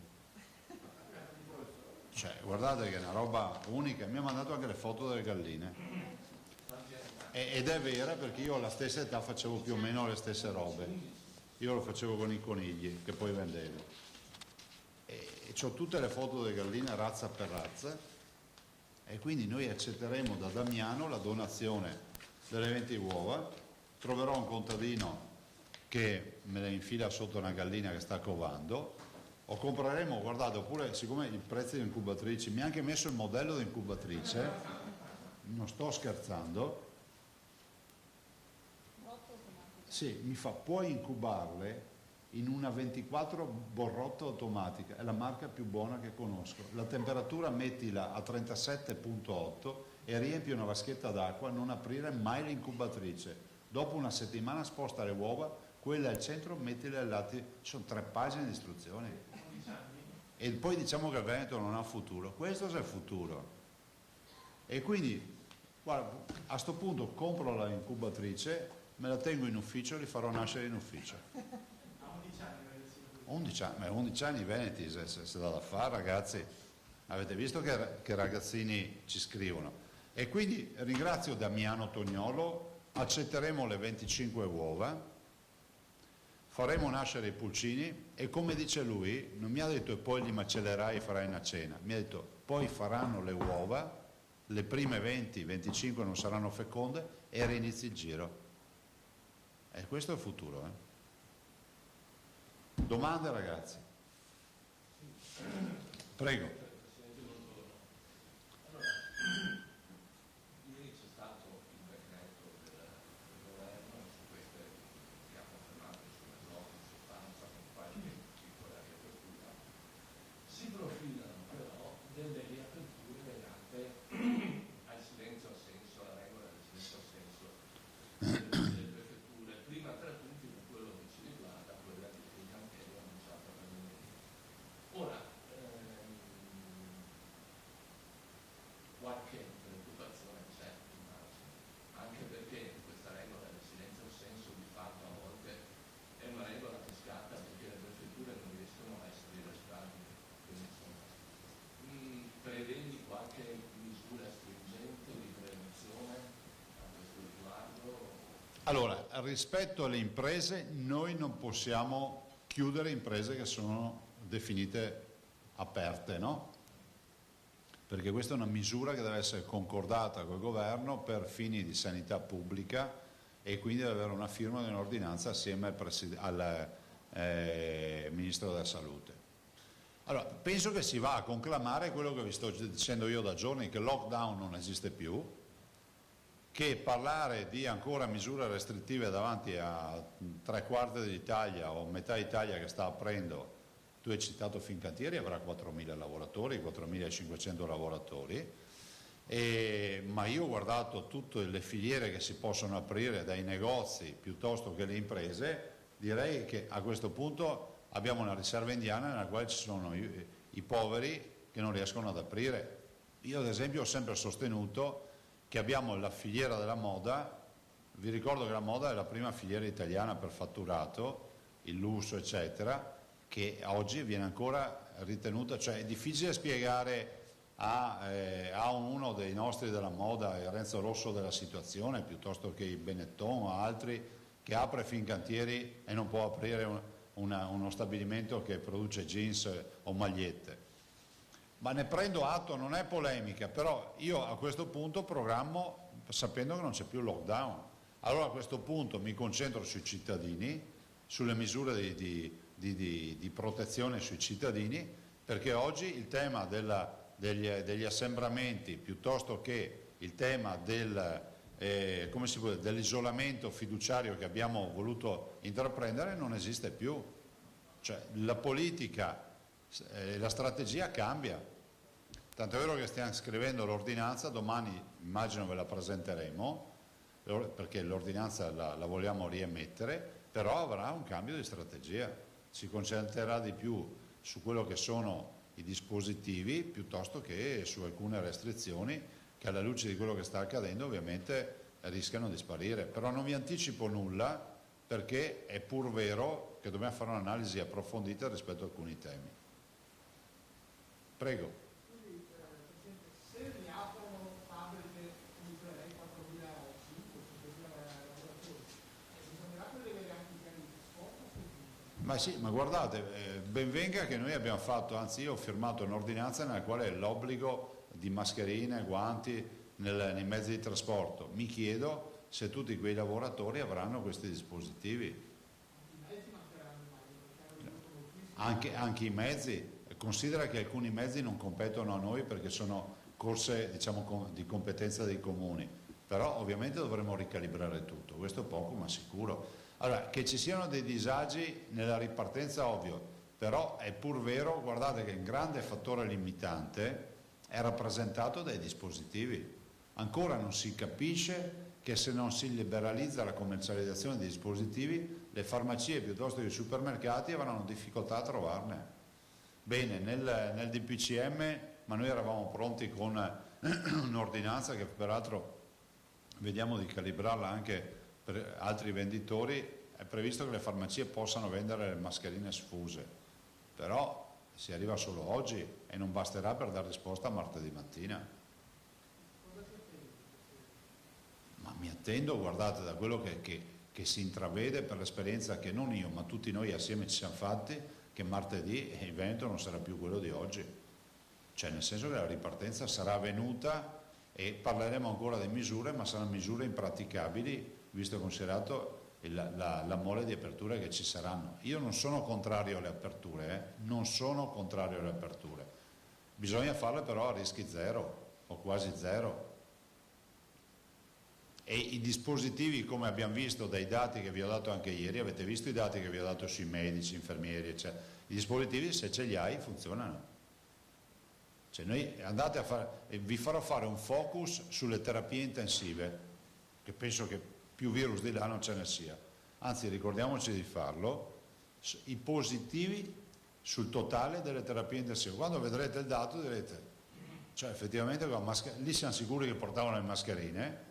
Cioè guardate che è una roba unica, mi ha mandato anche le foto delle galline. Ed è vera perché io alla stessa età facevo più o meno le stesse robe, io lo facevo con i conigli che poi vendevo e ho tutte le foto delle galline razza per razza e quindi noi accetteremo da Damiano la donazione delle 20 uova, troverò un contadino che me le infila sotto una gallina che sta covando o compreremo, guardate, oppure siccome il prezzo di incubatrici mi ha anche messo il modello di incubatrice, non sto scherzando. Sì, mi fa, puoi incubarle in una 24 borrotta automatica, è la marca più buona che conosco. La temperatura mettila a 37,8 e riempi una vaschetta d'acqua, non aprire mai l'incubatrice. Dopo una settimana sposta le uova, quella al centro, mettile ai lati, ci sono 3 pagine di istruzioni. E poi diciamo che il Veneto non ha futuro, questo è il futuro. E quindi, guarda, a sto punto compro la incubatrice, me la tengo in ufficio e li farò nascere in ufficio. A 11 anni? 11 anni veneti, se dà da fare, ragazzi. Avete visto che ragazzini ci scrivono. E quindi ringrazio Damiano Tognolo, accetteremo le 25 uova, faremo nascere i pulcini e come dice lui, non mi ha detto e poi li macellerai e farai una cena, mi ha detto poi faranno le uova, le prime 20-25 non saranno feconde e reinizi il giro. E questo è il futuro. Domande ragazzi? Prego. Ieri c'è stato il decreto del governo su queste che ha confermato sulle zone in sostanza con qualche piccola riapertura. Si profilano però delle riaperture legate al silenzio assenso, alla regola del silenzio assenso delle prefetture, prima tra tutti per quello che ci riguarda, quella di Fincantieri annunciata per lunedì. Ora, qualche preoccupazione c'è, anche perché questa regola del silenzio assenso di fatto a volte è una regola che scatta perché le prefetture non riescono a essere responsabili. Quindi insomma, prevedi qualche misura stringente di prevenzione a questo riguardo? Allora, rispetto alle imprese, noi non possiamo chiudere imprese che sono definite aperte, no? perché questa è una misura che deve essere concordata col governo per fini di sanità pubblica e quindi deve avere una firma di un'ordinanza assieme al Ministro della Salute. Allora, penso che si va a conclamare quello che vi sto dicendo io da giorni, che il lockdown non esiste più, che parlare di ancora misure restrittive davanti a 3/4 dell'Italia o metà Italia che sta aprendo, tu hai citato Fincantieri, avrà 4.000 lavoratori, 4.500 lavoratori, ma io ho guardato tutte le filiere che si possono aprire dai negozi piuttosto che le imprese, direi che a questo punto abbiamo una riserva indiana nella quale ci sono i poveri che non riescono ad aprire. Io ad esempio ho sempre sostenuto che abbiamo la filiera della moda, vi ricordo che la moda è la prima filiera italiana per fatturato, il lusso eccetera, che oggi viene ancora ritenuta, cioè è difficile spiegare a uno dei nostri della moda, il Renzo Rosso della situazione, piuttosto che il Benetton o altri, che apre Fincantieri e non può aprire uno stabilimento che produce jeans o magliette. Ma ne prendo atto, non è polemica, però io a questo punto programmo sapendo che non c'è più lockdown. Allora a questo punto mi concentro sui cittadini, sulle misure di protezione sui cittadini, perché oggi il tema degli assembramenti piuttosto che il tema dell'isolamento fiduciario che abbiamo voluto intraprendere non esiste più. Cioè la politica, la strategia cambia. Tanto è vero che stiamo scrivendo l'ordinanza, domani immagino ve la presenteremo, perché l'ordinanza la vogliamo riemettere, però avrà un cambio di strategia, si concentrerà di più su quello che sono i dispositivi piuttosto che su alcune restrizioni che alla luce di quello che sta accadendo ovviamente rischiano di sparire. Però non vi anticipo nulla perché è pur vero che dobbiamo fare un'analisi approfondita rispetto a alcuni temi. Prego. Ma sì, ma guardate, ben venga che noi abbiamo fatto, anzi io ho firmato un'ordinanza nella quale è l'obbligo di mascherine, guanti nei mezzi di trasporto. Mi chiedo se tutti quei lavoratori avranno questi dispositivi. Anche i mezzi, considera che alcuni mezzi non competono a noi perché sono corse diciamo, di competenza dei comuni, però ovviamente dovremo ricalibrare tutto, questo è poco ma sicuro. Allora, che ci siano dei disagi nella ripartenza, ovvio, però è pur vero, guardate che il grande fattore limitante è rappresentato dai dispositivi. Ancora non si capisce che se non si liberalizza la commercializzazione dei dispositivi, le farmacie piuttosto che i supermercati avranno difficoltà a trovarne. Bene, nel DPCM, ma noi eravamo pronti con un'ordinanza che peraltro vediamo di calibrarla anche per altri venditori, è previsto che le farmacie possano vendere le mascherine sfuse, però si arriva solo oggi e non basterà per dare risposta a martedì mattina. Ma mi attendo, guardate, da quello che si intravede per l'esperienza che non io, ma tutti noi assieme ci siamo fatti, che martedì il vento non sarà più quello di oggi. Cioè nel senso che la ripartenza sarà avvenuta e parleremo ancora di misure, ma saranno misure impraticabili, visto e considerato la mole di aperture che ci saranno. Io non sono contrario alle aperture, non sono contrario alle aperture. Bisogna farle però a rischi zero o quasi zero. E i dispositivi, come abbiamo visto dai dati che vi ho dato anche ieri, avete visto i dati che vi ho dato sui medici, infermieri, eccetera. I dispositivi, se ce li hai, funzionano. Cioè noi andate a fare, vi farò fare un focus sulle terapie intensive, che penso che più virus di là non ce ne sia. Anzi, ricordiamoci di farlo, i positivi sul totale delle terapie intensive. Quando vedrete il dato direte, cioè effettivamente lì siamo sicuri che portavano le mascherine,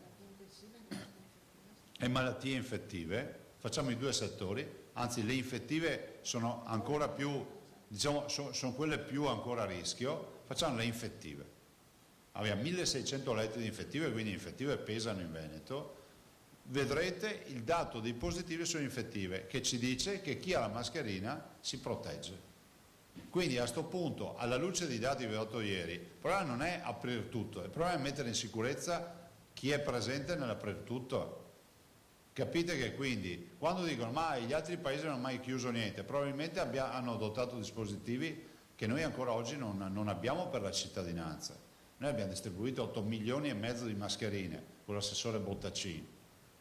e malattie infettive, facciamo i due settori, anzi le infettive sono ancora più, diciamo, sono quelle più ancora a rischio, facciamo le infettive. Abbiamo 1600 letti di infettive, quindi infettive pesano in Veneto, vedrete il dato dei positivi sulle infettive che ci dice che chi ha la mascherina si protegge. Quindi a questo punto, alla luce dei dati che vi ho dato ieri, il problema non è aprire tutto, il problema è mettere in sicurezza chi è presente nell'aprire tutto. Capite che quindi quando dicono ma gli altri paesi non hanno mai chiuso niente, probabilmente hanno adottato dispositivi che noi ancora oggi non abbiamo per la cittadinanza. Noi abbiamo distribuito 8 milioni e mezzo di mascherine con l'assessore Bottaccini,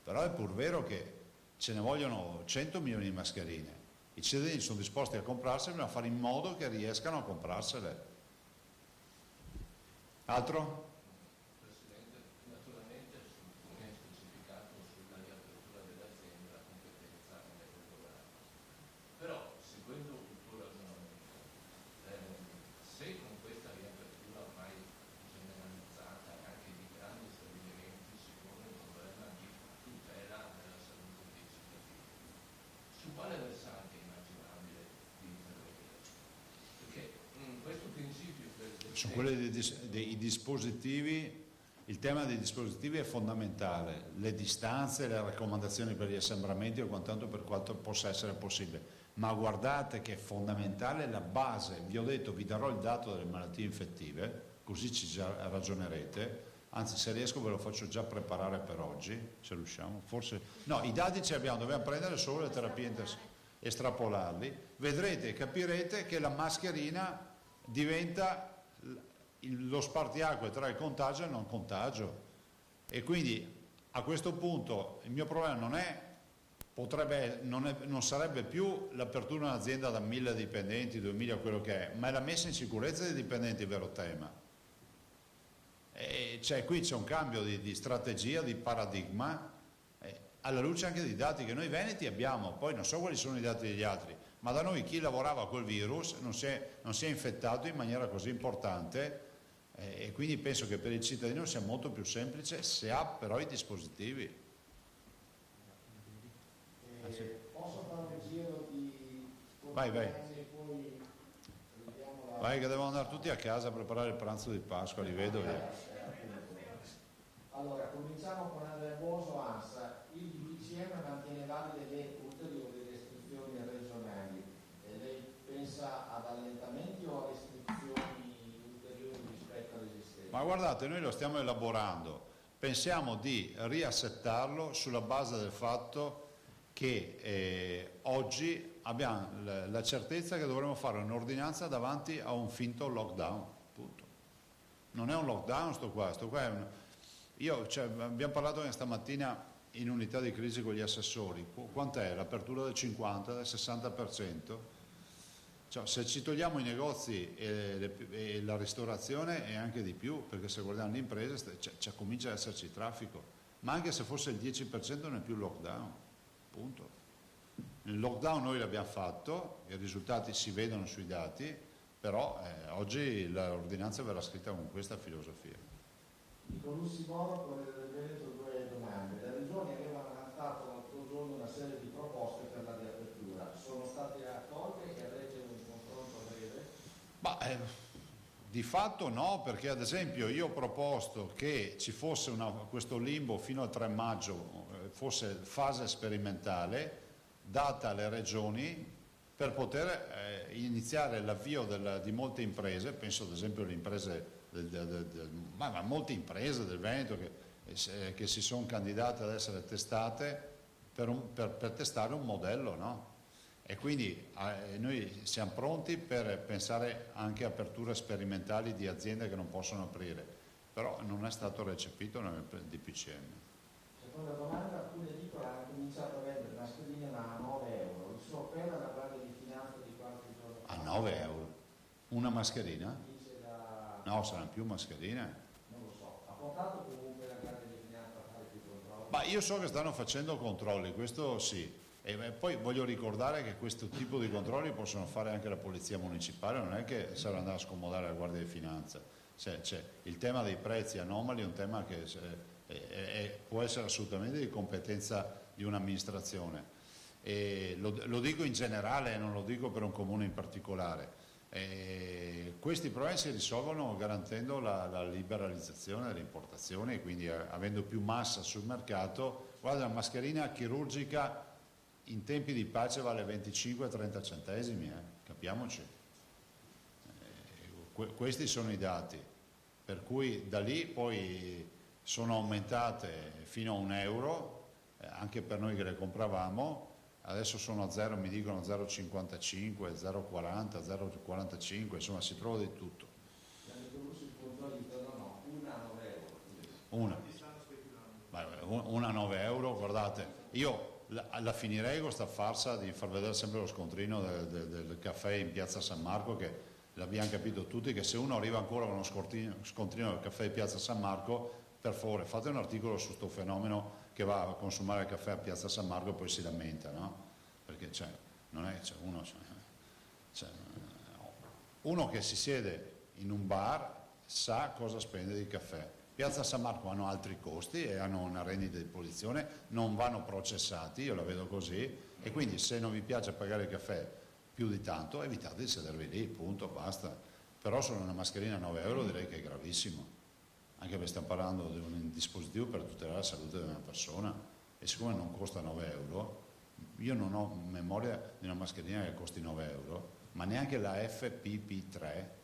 però è pur vero che ce ne vogliono 100 milioni di mascherine. I cittadini sono disposti a comprarsele, ma a fare in modo che riescano a comprarsele. Altro? Quale versante è immaginabile di intervenire? Perché questo principio Su quelli dei dispositivi, il tema dei dispositivi è fondamentale, le distanze, le raccomandazioni per gli assembramenti o quantanto per quanto possa essere possibile, ma guardate che è fondamentale la base. Vi ho detto, vi darò il dato delle malattie infettive, così ci già ragionerete. Anzi, se riesco ve lo faccio già preparare per oggi, se riusciamo. Forse no, i dati ce li abbiamo, dobbiamo prendere solo le terapie estrapolarli. Vedrete e capirete che la mascherina diventa lo spartiacque tra il contagio e il non contagio. E quindi a questo punto il mio problema non sarebbe più l'apertura di un'azienda da 1000 dipendenti, 2000, quello che è, ma è la messa in sicurezza dei dipendenti, il vero tema. Qui c'è un cambio di strategia, di paradigma, alla luce anche dei dati che noi veneti abbiamo. Poi non so quali sono i dati degli altri, ma da noi chi lavorava col virus non si è infettato in maniera così importante, e quindi penso che per il cittadino sia molto più semplice se ha però i dispositivi. Posso fare un giro di... Vai. Vai che devono andare tutti a casa a preparare il pranzo di Pasqua, li vedo. Allora, cominciamo con Andrea Boso, ANSA. Il DPCM mantiene valide le ulteriori restrizioni regionali. Lei pensa ad allentamenti o a restrizioni ulteriori rispetto all'esistente? Ma guardate, noi lo stiamo elaborando. Pensiamo di riassettarlo sulla base del fatto che oggi abbiamo la certezza che dovremo fare un'ordinanza davanti a un finto lockdown, punto. Non è un lockdown sto qua è abbiamo parlato stamattina in unità di crisi con gli assessori, quant'è l'apertura del 50, del 60%? Cioè, se ci togliamo i negozi e la ristorazione è anche di più, perché se guardiamo le imprese comincia ad esserci traffico, ma anche se fosse il 10% non è più lockdown, punto. Il lockdown noi l'abbiamo fatto, i risultati si vedono sui dati, però oggi l'ordinanza verrà scritta con questa filosofia. Nicolussi Moro, Corriere del Veneto, 2 domande. Le regioni avevano avanzato l'altro giorno una serie di proposte per la riapertura, sono state accolte e avrete un confronto breve? Di fatto no, perché ad esempio io ho proposto che ci fosse questo limbo fino al 3 maggio, fosse fase sperimentale, data alle regioni per poter iniziare l'avvio di molte imprese, penso ad esempio alle imprese ma molte imprese del Veneto che si sono candidate ad essere testate per testare un modello, no? E quindi noi siamo pronti per pensare anche a aperture sperimentali di aziende che non possono aprire, però non è stato recepito nel DPCM. Seconda domanda, alcune edicole hanno cominciato a vendere mascherine ma a 9 euro. Il suo appello alla Guardia di Finanza di qualche giorno fa. A 9 euro? Una mascherina? No, saranno più mascherine. Non lo so. Ha portato comunque la Guardia di Finanza a fare più controlli? Ma io so che stanno facendo controlli, questo sì. E poi voglio ricordare che questo tipo di controlli possono fare anche la Polizia Municipale, non è che serve andare a scomodare la Guardia di Finanza. Il tema dei prezzi anomali è un tema che può essere assolutamente di competenza di un'amministrazione. Lo dico in generale, non lo dico per un comune in particolare. Questi problemi si risolvono garantendo la liberalizzazione delle importazioni e quindi avendo più massa sul mercato. Guarda, la mascherina chirurgica in tempi di pace vale 25-30 centesimi, capiamoci. questi sono i dati, per cui da lì poi sono aumentate fino a €1, anche per noi che le compravamo, adesso sono a 0, mi dicono 0,55, 0,40, 0,45, insomma si trova di tutto. Una a €9, guardate, io la finirei sta farsa di far vedere sempre lo scontrino del caffè in piazza San Marco, che l'abbiamo capito tutti, che se uno arriva ancora con uno scontrino del caffè in piazza San Marco, per favore fate un articolo su questo fenomeno che va a consumare il caffè a piazza San Marco e poi si lamenta, no? Perché non è uno che si siede in un bar sa cosa spende di caffè. Piazza San Marco hanno altri costi e hanno una rendita di posizione, non vanno processati, io la vedo così, e quindi se non vi piace pagare il caffè più di tanto evitate di sedervi lì, punto, basta. Però solo una mascherina a €9 direi che è gravissimo, anche perché stiamo parlando di un dispositivo per tutelare la salute di una persona, e siccome non costa €9, io non ho memoria di una mascherina che costi €9, ma neanche la FPP3,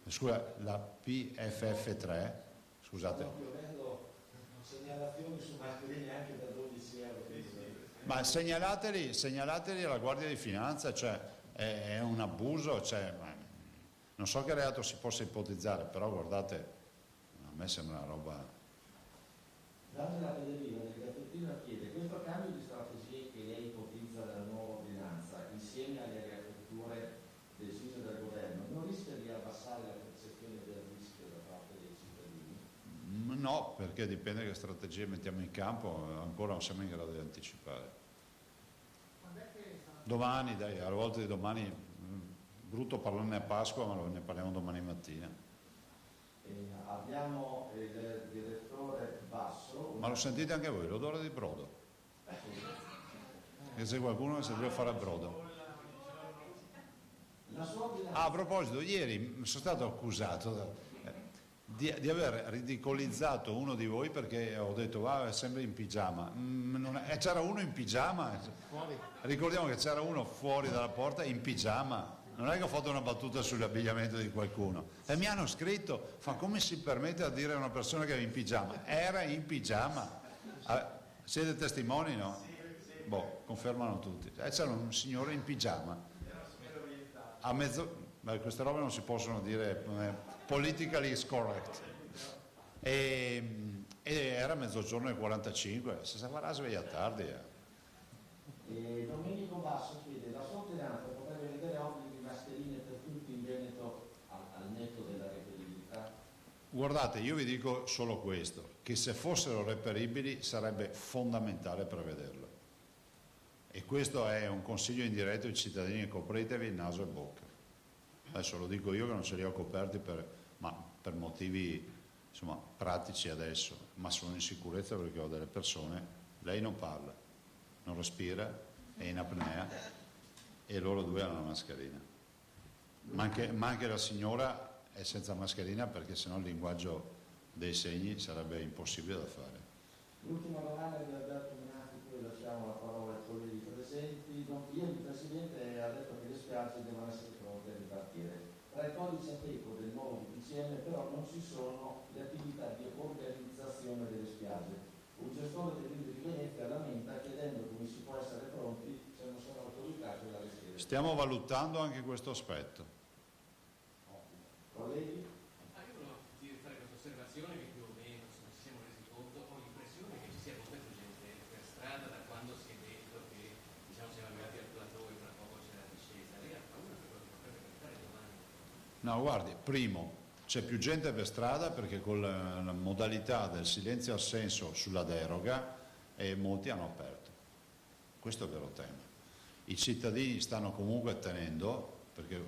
scusa, la PFF3, scusate. Segnalazioni su mascherine anche da €12. Ma segnalateli alla Guardia di Finanza, cioè è un abuso, non so che reato si possa ipotizzare, però guardate, a me sembra una roba. D'Angela Pellegrino del Gattutino chiede: questo cambio di strategie che lei ipotizza dalla nuova ordinanza, insieme alle riaperture decise dal governo, non rischia di abbassare la percezione del rischio da parte dei cittadini? No, perché dipende che strategie mettiamo in campo, ancora non siamo in grado di anticipare. Domani, dai, alla volta di domani, brutto parlarne a Pasqua, ma ne parliamo domani mattina. Abbiamo il direttore Basso. Ma lo sentite anche voi, l'odore di brodo? Che c'è qualcuno che si deve fare il brodo. A proposito, ieri sono stato accusato di aver ridicolizzato uno di voi perché ho detto sembra in pigiama. C'era uno in pigiama, ricordiamo che c'era uno fuori dalla porta in pigiama, non è che ho fatto una battuta sull'abbigliamento di qualcuno, e mi hanno scritto: come si permette a dire a una persona che era in pigiama? Era in pigiama. Siete testimoni, no? Confermano tutti. C'era un signore in pigiama a queste robe non si possono dire, politically correct, e era 00:45, si sarà sveglia tardi. Domenico Basso chiede: la sua ordinanza potrebbe vedere obblighi di mascherine per tutti in Veneto al netto della reperibilità? Guardate, io vi dico solo questo, che se fossero reperibili sarebbe fondamentale prevederlo, e questo è un consiglio indiretto ai cittadini: copritevi il naso e bocca. Adesso lo dico io che non ce li ho coperti per motivi pratici adesso, ma sono in sicurezza perché ho delle persone, lei non parla, non respira, è in apnea, e loro due hanno la mascherina, ma anche la signora è senza mascherina, perché sennò il linguaggio dei segni sarebbe impossibile da fare. L'ultima domanda di Alberto Minati, poi lasciamo la parola ai colleghi presenti. Ieri il Presidente ha detto che le spiagge devono essere pronte a ripartire. Tra i codici ateco del nuovo DPCM però non ci sono le attività di organizzazione delle spiagge. Un gestore del Lido di Venezia lamenta chiedendo come si può essere pronti se non sono autorizzati dalle sede. Stiamo valutando anche questo aspetto. Colleghi? Io volevo fare questa osservazione che più o meno ci siamo resi conto, ho l'impressione che ci sia molta più gente per strada da quando si è detto che siamo arrivati al plateau e tra poco c'è la discesa. Lei ha paura per quello che potrebbe capitare domani? No, guardi, primo, c'è più gente per strada perché con la modalità del silenzio assenso sulla deroga molti hanno aperto. Questo è il vero tema. I cittadini stanno comunque tenendo, perché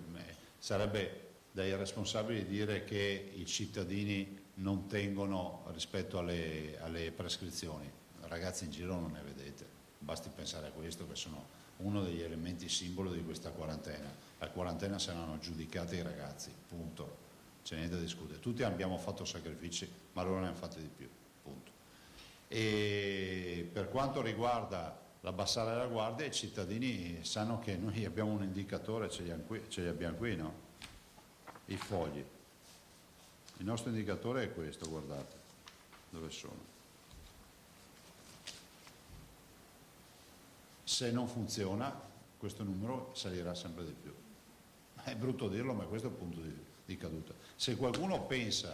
sarebbe dai responsabili dire che i cittadini non tengono rispetto alle prescrizioni. Ragazzi in giro non ne vedete, basti pensare a questo, che sono uno degli elementi simbolo di questa quarantena. La quarantena se l'hanno giudicata i ragazzi, punto, c'è niente da discutere. Tutti abbiamo fatto sacrifici, ma loro ne hanno fatti di più, punto. E per quanto riguarda l'abbassare la guardia, i cittadini sanno che noi abbiamo un indicatore, ce li abbiamo qui, no? i fogli. Il nostro indicatore è questo, guardate, dove sono. Se non funziona, questo numero salirà sempre di più. È brutto dirlo, ma questo è il punto di caduta. Se qualcuno pensa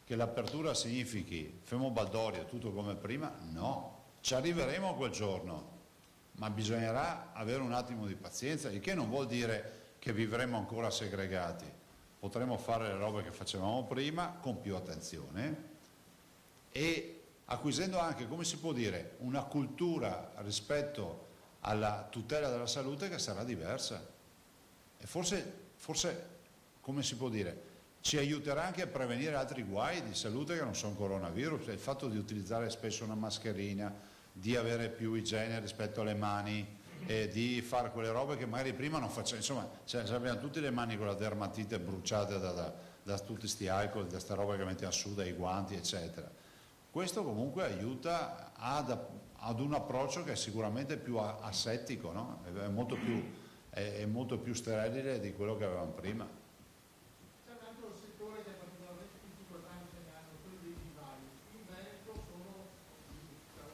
che l'apertura significhi Femo Baldoria, tutto come prima, no. Ci arriveremo a quel giorno, ma bisognerà avere un attimo di pazienza, il che non vuol dire che vivremo ancora segregati. Potremo fare le robe che facevamo prima con più attenzione e acquisendo anche, come si può dire, una cultura rispetto alla tutela della salute che sarà diversa. E forse, come si può dire, ci aiuterà anche a prevenire altri guai di salute che non sono coronavirus. Il fatto di utilizzare spesso una mascherina, di avere più igiene rispetto alle mani, di fare quelle robe che magari prima non facevamo. Insomma, abbiamo tutte le mani con la dermatite bruciate da tutti questi alcol, da questa roba che mettiamo su, dai guanti, eccetera. Questo comunque aiuta ad un approccio che è sicuramente più asettico, no? È molto più sterile di quello che avevamo prima. C'è un altro settore che è particolarmente in difficoltà in italiano, quello dei vivai. In Veneto sono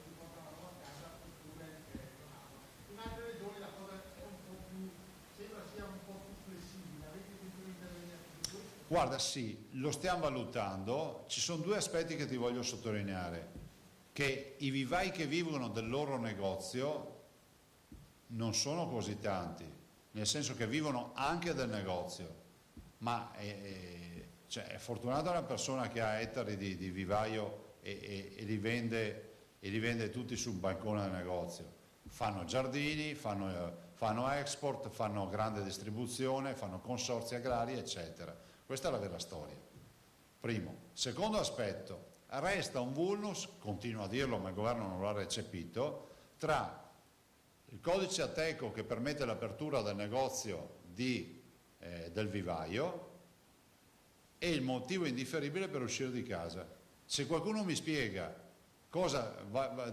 si portano a casa oppure non hanno. In altre regioni la cosa è un po' più, sembra sia un po' più flessibile. Avete più intervenire su questo? Guarda, sì, lo stiamo valutando. Ci sono due aspetti che ti voglio sottolineare. Che i vivai che vivono del loro negozio non sono così tanti, nel senso che vivono anche del negozio, ma è fortunata una persona che ha ettari di vivaio e li vende tutti sul balcone del negozio. Fanno giardini, fanno export, fanno grande distribuzione, fanno consorzi agrari, eccetera. Questa è la vera storia. Primo. Secondo aspetto, resta un vulnus, continuo a dirlo ma il governo non lo ha recepito, tra il codice Ateco che permette l'apertura del negozio del vivaio e il motivo indifferibile per uscire di casa. Se qualcuno mi spiega cosa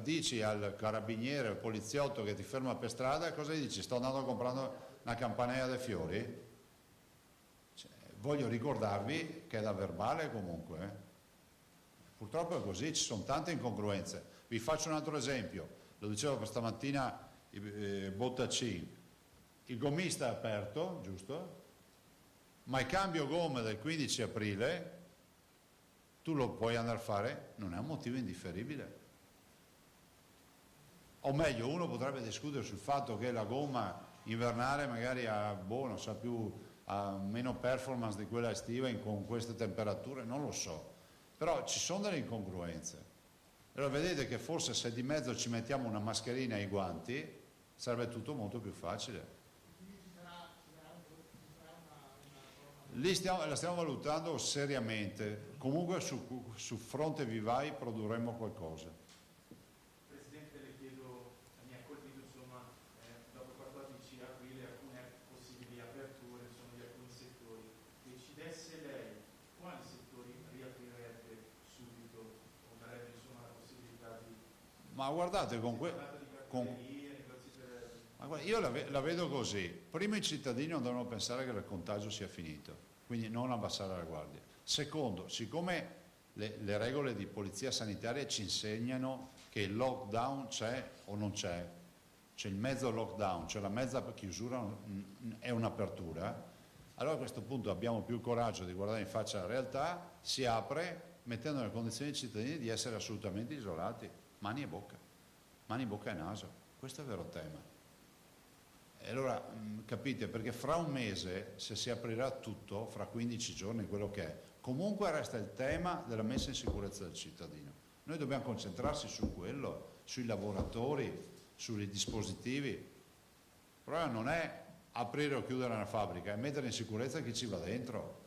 dici al carabiniere, al poliziotto che ti ferma per strada, cosa gli dici? Sto andando a comprare una campanella dei fiori? Voglio ricordarvi che è da verbale comunque. Purtroppo è così, ci sono tante incongruenze. Vi faccio un altro esempio, lo dicevo questa mattina Bottacin, il gommista è aperto, giusto? Ma il cambio gomme del 15 aprile tu lo puoi andare a fare, non è un motivo indifferibile. O meglio, uno potrebbe discutere sul fatto che la gomma invernale magari ha meno performance di quella estiva con queste temperature, non lo so. Però ci sono delle incongruenze. Allora vedete che forse se di mezzo ci mettiamo una mascherina e i guanti sarebbe tutto molto più facile. Lì la stiamo valutando seriamente. Comunque su fronte vivai produrremo qualcosa. Presidente, le chiedo, mi ha colpito insomma dopo 14 aprile alcune possibili aperture di alcuni settori. Decidesse lei quali settori riaprirebbe subito o darebbe insomma la possibilità di... Ma guardate, io la vedo così. Primo, i cittadini non devono pensare che il contagio sia finito, quindi non abbassare la guardia. Secondo, siccome le regole di polizia sanitaria ci insegnano che il lockdown c'è o non c'è il mezzo lockdown, cioè la mezza chiusura è un'apertura, allora a questo punto abbiamo più coraggio di guardare in faccia la realtà, si apre mettendo nelle condizioni i cittadini di essere assolutamente isolati, mani e bocca e naso, questo è il vero tema. E allora capite, perché fra un mese, se si aprirà tutto, fra 15 giorni, quello che è, comunque resta il tema della messa in sicurezza del cittadino. Noi dobbiamo concentrarsi su quello, sui lavoratori, sui dispositivi. Il problema non è aprire o chiudere una fabbrica, è mettere in sicurezza chi ci va dentro.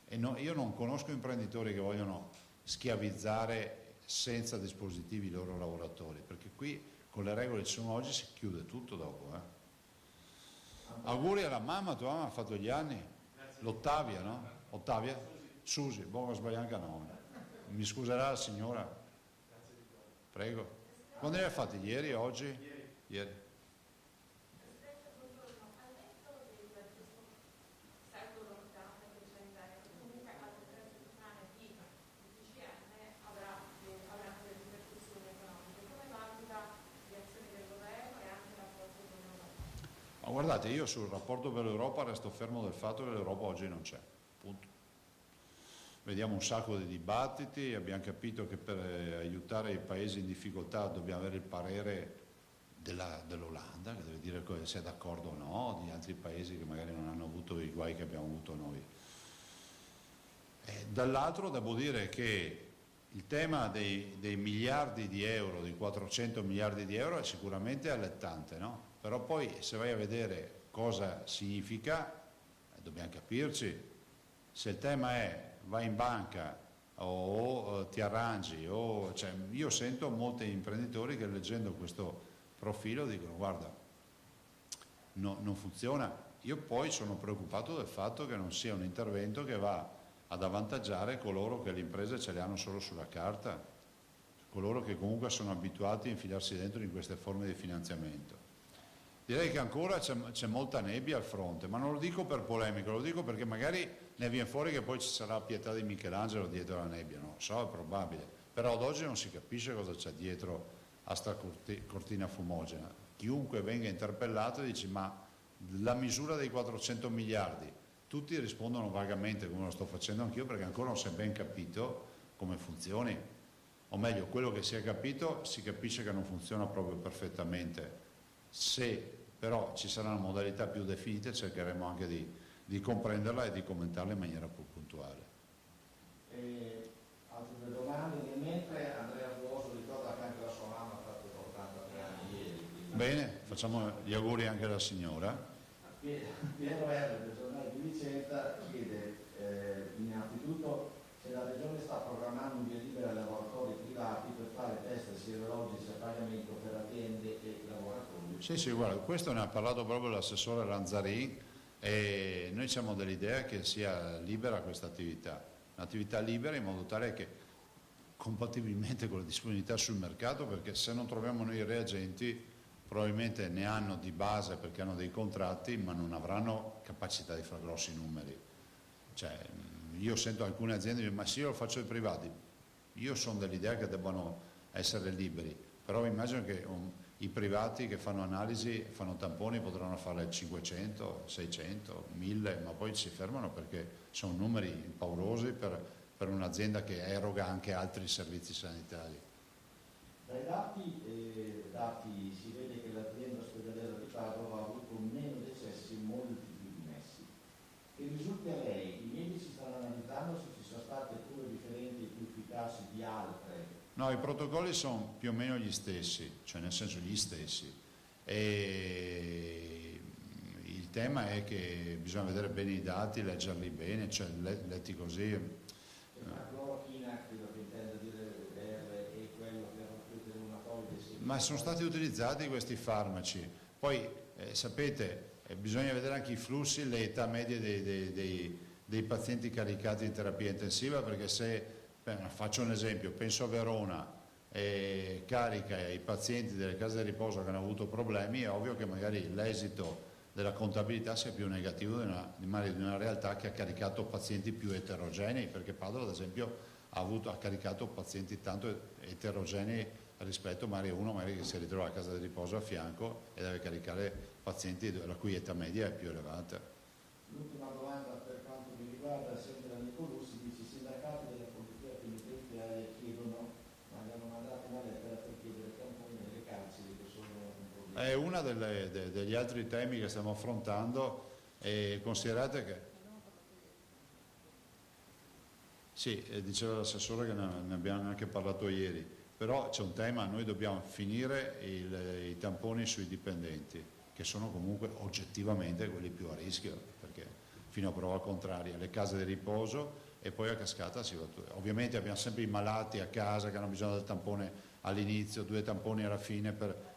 E io non conosco imprenditori che vogliono schiavizzare senza dispositivi i loro lavoratori, perché qui con le regole che ci sono oggi si chiude tutto dopo. Auguri alla mamma, tua mamma ha fatto gli anni, l'Ottavia, no? Ottavia? Susi, buono sbagliare anche a nome. Mi scuserà la signora? Prego. Quando li hai fatti? Ieri, oggi? Ieri. Guardate, io sul rapporto per l'Europa resto fermo del fatto che l'Europa oggi non c'è, punto. Vediamo un sacco di dibattiti, abbiamo capito che per aiutare i paesi in difficoltà dobbiamo avere il parere dell'Olanda, che deve dire se è d'accordo o no, di altri paesi che magari non hanno avuto i guai che abbiamo avuto noi. Dall'altro devo dire che il tema dei miliardi di euro, di 400 miliardi di euro, è sicuramente allettante, no? Però poi se vai a vedere cosa significa, dobbiamo capirci, se il tema è vai in banca o ti arrangi, cioè, io sento molti imprenditori che leggendo questo profilo dicono guarda, non funziona. Io poi sono preoccupato del fatto che non sia un intervento che va ad avvantaggiare coloro che le imprese ce le hanno solo sulla carta, coloro che comunque sono abituati a infilarsi dentro in queste forme di finanziamento. Direi che ancora c'è molta nebbia al fronte, ma non lo dico per polemica, lo dico perché magari ne viene fuori che poi ci sarà la pietà di Michelangelo dietro la nebbia, non so, è probabile, però ad oggi non si capisce cosa c'è dietro a sta cortina fumogena. Chiunque venga interpellato dice ma la misura dei 400 miliardi, tutti rispondono vagamente come lo sto facendo anch'io perché ancora non si è ben capito come funzioni, o meglio quello che si è capito si capisce che non funziona proprio perfettamente. Se però ci saranno modalità più definite cercheremo anche di comprenderla e di commentarla in maniera più puntuale. Altre due domande, nel mentre Andrea Buoso ricorda che anche la sua mamma ha fatto 83 anni ieri. Bene, facciamo gli auguri anche alla signora. Piero R. del giornale di Vicenza chiede innanzitutto se la Regione sta programmando un via libera ai lavoratori privati per fare test sierologici a pagamento per aziende e lavoratori. Sì, guarda, questo ne ha parlato proprio l'assessore Ranzarin e noi siamo dell'idea che sia libera questa attività, un'attività libera in modo tale che compatibilmente con la disponibilità sul mercato, perché se non troviamo noi i reagenti probabilmente ne hanno di base perché hanno dei contratti ma non avranno capacità di fare grossi numeri. Cioè, io sento alcune aziende dire ma sì, io lo faccio ai privati, io sono dell'idea che debbano essere liberi, però immagino che i privati che fanno analisi, fanno tamponi potranno fare 500, 600, 1000, ma poi si fermano perché sono numeri paurosi per un'azienda che eroga anche altri servizi sanitari. Dai dati si vede che l'azienda ospedaliera di Padova ha avuto meno decessi e molti più dimessi. Che risulti a lei, i medici stanno analizzando se ci sono state cure differenti e più efficaci di altre? No, i protocolli sono più o meno gli stessi, cioè nel senso gli stessi. E il tema è che bisogna vedere bene i dati, leggerli bene, cioè letti così. La clorochina, credo che intenda dire è quello che racchiude reumatoide. Ma sono stati utilizzati questi farmaci. Poi sapete, bisogna vedere anche i flussi, le età medie dei pazienti caricati in terapia intensiva, perché se faccio un esempio, penso a Verona carica i pazienti delle case di riposo che hanno avuto problemi, è ovvio che magari l'esito della contabilità sia più negativo di una realtà che ha caricato pazienti più eterogenei, perché Padova ad esempio ha caricato pazienti tanto eterogenei rispetto magari a uno che si ritrova a casa di riposo a fianco e deve caricare pazienti la cui età media è più elevata. L'ultima domanda per quanto mi riguarda, sempre da Nicolussi, dice i sindacati della polizia penitenziaria chiedono, ma hanno mandato una lettera per chiedere tamponi nelle carceri che sono un problema. È uno degli altri temi che stiamo affrontando e considerate che sì, diceva l'assessore che ne abbiamo anche parlato ieri, però c'è un tema, noi dobbiamo finire i tamponi sui dipendenti, che sono comunque oggettivamente quelli più a rischio, perché fino a prova contraria, le case di riposo e poi a cascata ovviamente abbiamo sempre i malati a casa che hanno bisogno del tampone all'inizio, 2 tamponi alla fine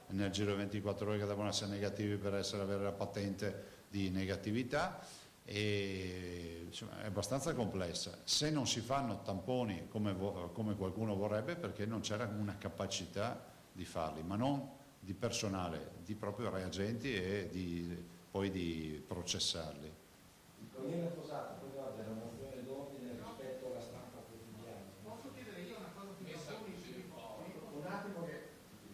nel giro di 24 ore che devono essere negativi per avere la patente di negatività e insomma, è abbastanza complessa. Se non si fanno tamponi come qualcuno vorrebbe, perché non c'era una capacità di farli, ma non di personale, di proprio reagenti e poi di processarli. Il Corriere Sposato poi oggi è una mozione d'ordine rispetto alla stampa quotidiana. Posso chiedere io una cosa più semplice? Un attimo che...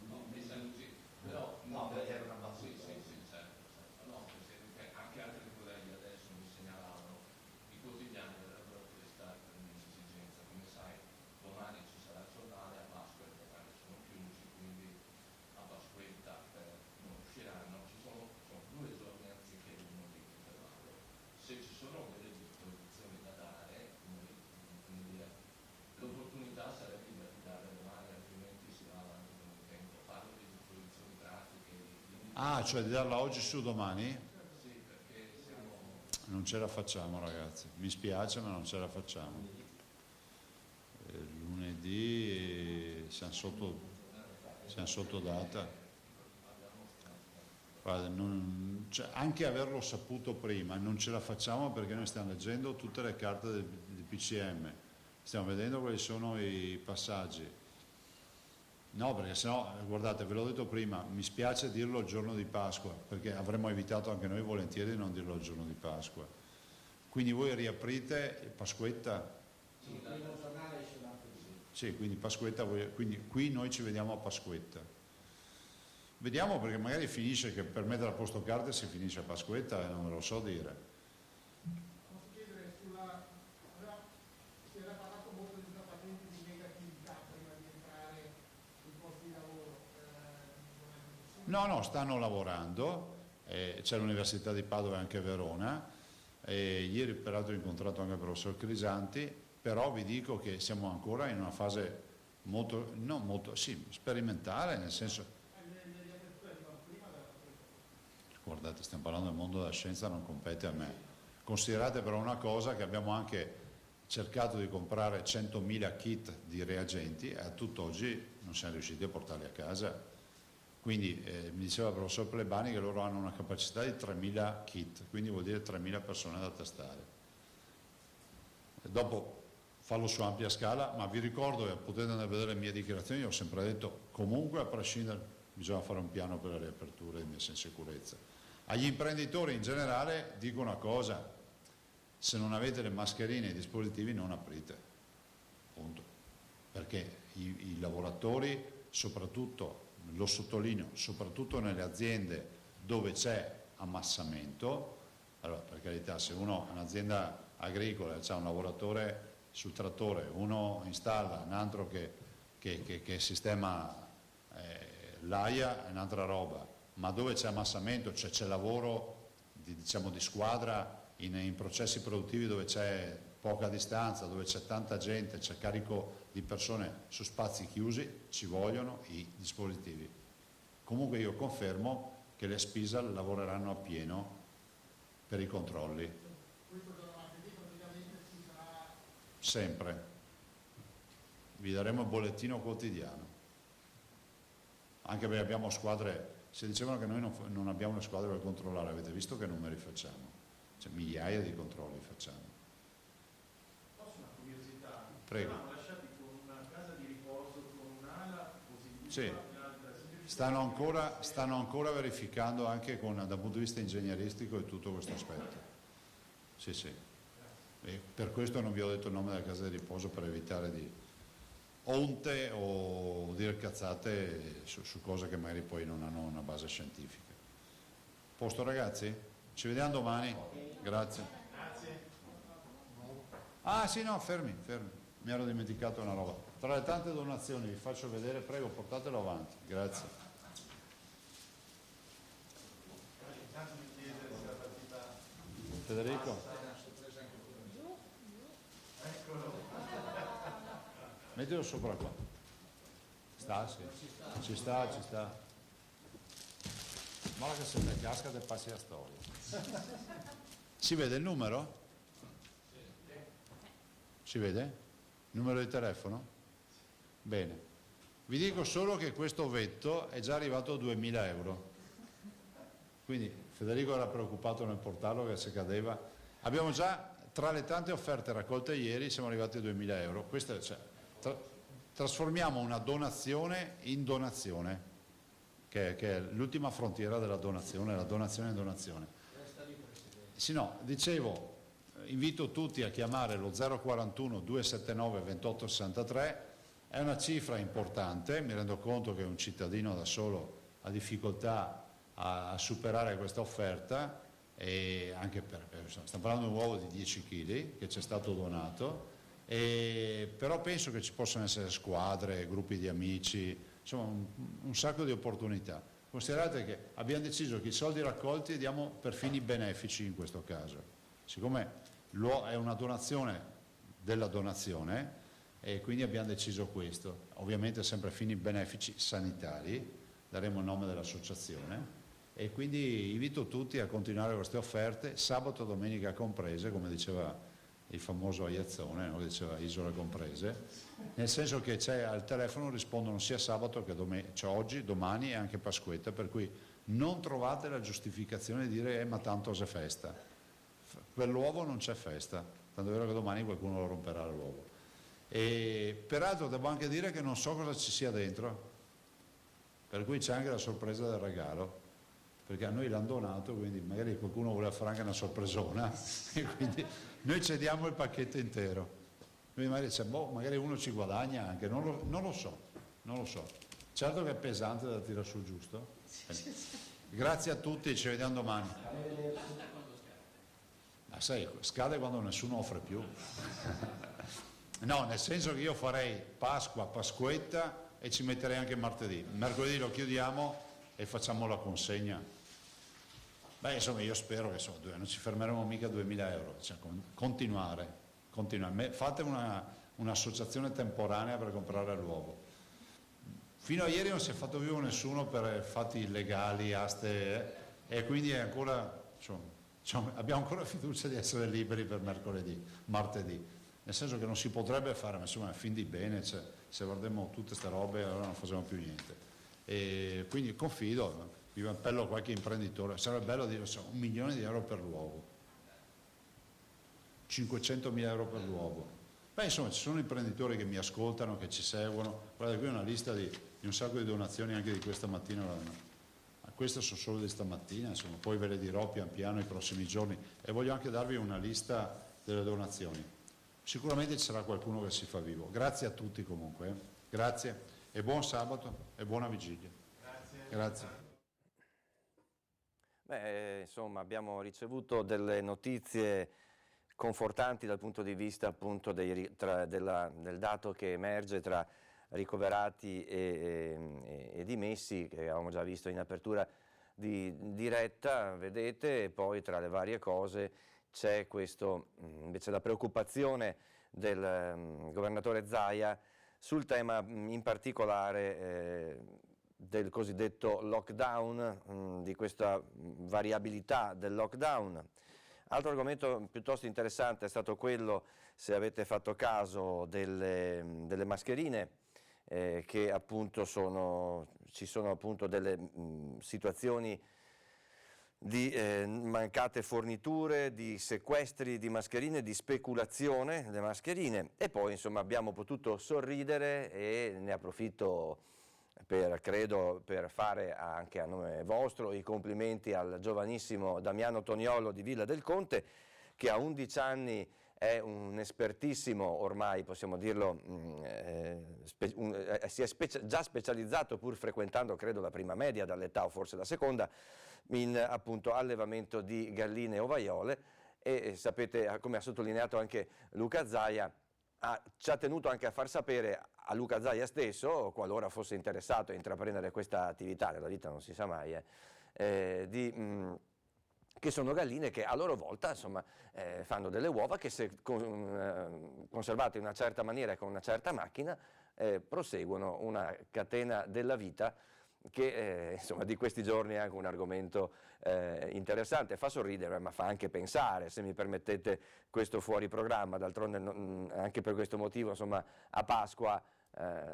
No, messa così, però no, era una battuta. Sì, certo. No, Ah, cioè di darla oggi su domani? Sì, perché siamo... Non ce la facciamo ragazzi, mi spiace ma non ce la facciamo. Lunedì siamo sotto data. Guarda, cioè, anche averlo saputo prima non ce la facciamo perché noi stiamo leggendo tutte le carte del PCM, stiamo vedendo quali sono i passaggi. No, perché sennò, guardate, ve l'ho detto prima, mi spiace dirlo il giorno di Pasqua, perché avremmo evitato anche noi volentieri di non dirlo il giorno di Pasqua. Quindi voi riaprite Pasquetta? Sì, il primo giornale esce martedì. Sì, quindi Pasquetta, quindi qui noi ci vediamo a Pasquetta. Vediamo perché magari finisce che per mettere a posto carte si finisce a Pasquetta e non me lo so dire. Posso chiedere si era parlato molto di una patente di negatività prima di entrare sui posti di lavoro. No, stanno lavorando, c'è l'Università di Padova e anche Verona, ieri peraltro ho incontrato anche il professor Crisanti, però vi dico che siamo ancora in una fase molto sperimentale, nel senso... Guardate, stiamo parlando del mondo della scienza, non compete a me. Considerate però una cosa, che abbiamo anche cercato di comprare 100.000 kit di reagenti e a tutt'oggi non siamo riusciti a portarli a casa. Quindi mi diceva il professor Plebani che loro hanno una capacità di 3.000 kit, quindi vuol dire 3.000 persone da testare. E dopo farlo su ampia scala, ma vi ricordo, e potete andare a vedere le mie dichiarazioni, io ho sempre detto comunque a prescindere bisogna fare un piano per la riapertura di messa in sicurezza. Agli imprenditori in generale dico una cosa: se non avete le mascherine e i dispositivi non aprite, punto. Perché i lavoratori, soprattutto, lo sottolineo, soprattutto nelle aziende dove c'è ammassamento, allora per carità, se uno è un'azienda agricola e c'è un lavoratore sul trattore, uno installa, un altro che sistema l'AIA è un'altra roba, ma dove c'è ammassamento, cioè c'è lavoro di squadra in processi produttivi dove c'è poca distanza, dove c'è tanta gente, c'è carico di persone su spazi chiusi, ci vogliono i dispositivi. Comunque io confermo che le SPISAL lavoreranno a pieno per i controlli. Sempre. Vi daremo il bollettino quotidiano. Anche perché abbiamo squadre, si dicevano che noi non abbiamo le squadre per controllare, avete visto che numeri facciamo? Cioè migliaia di controlli facciamo. Posso una curiosità? Prego. Siamo lasciati con una casa di riposo, con un'ala positiva, Sì. un'altra... Stanno ancora verificando anche dal punto di vista ingegneristico e tutto questo aspetto. Sì, sì. E per questo non vi ho detto il nome della casa di riposo, per evitare di onte o dire cazzate su cose che magari poi non hanno una base scientifica. Posto ragazzi? Ci vediamo domani? Grazie. Ah sì, no, fermi, mi ero dimenticato una roba. Tra le tante donazioni vi faccio vedere, prego, portatelo avanti, grazie. Federico? Mettilo sopra qua. Sta, sì. Ci sta. Ma che se ne casca te passi la storia. Si vede il numero? Si vede? Il numero di telefono? Bene. Vi dico solo che questo vetto è già arrivato a 2.000 euro. Quindi Federico era preoccupato nel portarlo che se cadeva. Abbiamo già, tra le tante offerte raccolte ieri, siamo arrivati a 2.000 euro. Questo, cioè, trasformiamo una donazione in donazione, che è l'ultima frontiera della donazione, la donazione in donazione. Sì, no, dicevo, invito tutti a chiamare lo 041 279 2863, è una cifra importante, mi rendo conto che un cittadino da solo ha difficoltà a superare questa offerta, e anche stiamo parlando di un uovo di 10 kg che ci è stato donato, però penso che ci possano essere squadre, gruppi di amici, insomma un sacco di opportunità. Considerate che abbiamo deciso che i soldi raccolti li diamo per fini benefici in questo caso, siccome è una donazione della donazione e quindi abbiamo deciso questo, ovviamente sempre fini benefici sanitari, daremo il nome dell'associazione E quindi invito tutti a continuare queste offerte, sabato e domenica comprese, come diceva il famoso Aiazzone, no? Diceva isole comprese, nel senso che al telefono rispondono sia sabato che cioè oggi, domani e anche Pasquetta, per cui non trovate la giustificazione di dire ma tanto c'è festa. Per l'uovo non c'è festa, tanto è vero che domani qualcuno lo romperà l'uovo. E peraltro devo anche dire che non so cosa ci sia dentro, per cui c'è anche la sorpresa del regalo, perché a noi l'hanno donato, quindi magari qualcuno voleva fare anche una sorpresona e quindi noi cediamo il pacchetto intero. Quindi magari uno ci guadagna anche, non lo so. Certo che è pesante da tirare sul giusto. Grazie a tutti, ci vediamo domani. Ma sai, scade quando nessuno offre più. No, nel senso che io farei Pasqua, Pasquetta e ci metterei anche martedì. Mercoledì lo chiudiamo e facciamo la consegna. Beh, insomma, io spero che non ci fermeremo mica a 2.000 euro, cioè, continuare. Fate un'associazione temporanea per comprare l'uovo. Fino a ieri non si è fatto vivo nessuno per fatti illegali, aste, e quindi è ancora, abbiamo ancora fiducia di essere liberi per martedì, nel senso che non si potrebbe fare, ma insomma, a fin di bene, cioè, se guardiamo tutte queste robe allora non facciamo più niente. E quindi confido. Io appello a qualche imprenditore, sarebbe bello dire 1 milione di euro per l'uovo, 500.000 euro per l'uovo. Beh, insomma, ci sono imprenditori che mi ascoltano, che ci seguono. Guarda, qui è una lista di un sacco di donazioni anche di questa mattina. Ma queste sono solo di stamattina, insomma, poi ve le dirò pian piano i prossimi giorni. E voglio anche darvi una lista delle donazioni. Sicuramente ci sarà qualcuno che si fa vivo. Grazie a tutti comunque. Grazie e buon sabato e buona vigilia. Grazie. Beh, insomma, abbiamo ricevuto delle notizie confortanti dal punto di vista appunto del dato che emerge tra ricoverati e dimessi, che avevamo già visto in apertura di diretta, vedete, e poi tra le varie cose c'è invece la preoccupazione del governatore Zaia sul tema in particolare del cosiddetto lockdown, di questa variabilità del lockdown. Altro argomento piuttosto interessante è stato quello, se avete fatto caso, delle mascherine, che appunto ci sono appunto delle situazioni di mancate forniture, di sequestri di mascherine, di speculazione delle mascherine, e poi insomma abbiamo potuto sorridere, e ne approfitto per fare anche a nome vostro i complimenti al giovanissimo Damiano Toniolo di Villa del Conte, che a 11 anni è un espertissimo, ormai possiamo dirlo, si è già specializzato, pur frequentando credo la prima media dall'età o forse la seconda, in appunto allevamento di galline e ovaiole, e sapete, come ha sottolineato anche Luca Zaia, ci ha tenuto anche a far sapere a Luca Zaia stesso, qualora fosse interessato a intraprendere questa attività, nella vita non si sa mai, che sono galline che a loro volta insomma, fanno delle uova che, se conservate in una certa maniera e con una certa macchina, proseguono una catena della vita che insomma, di questi giorni è anche un argomento interessante, fa sorridere ma fa anche pensare, se mi permettete questo fuori programma. D'altronde anche per questo motivo insomma, a Pasqua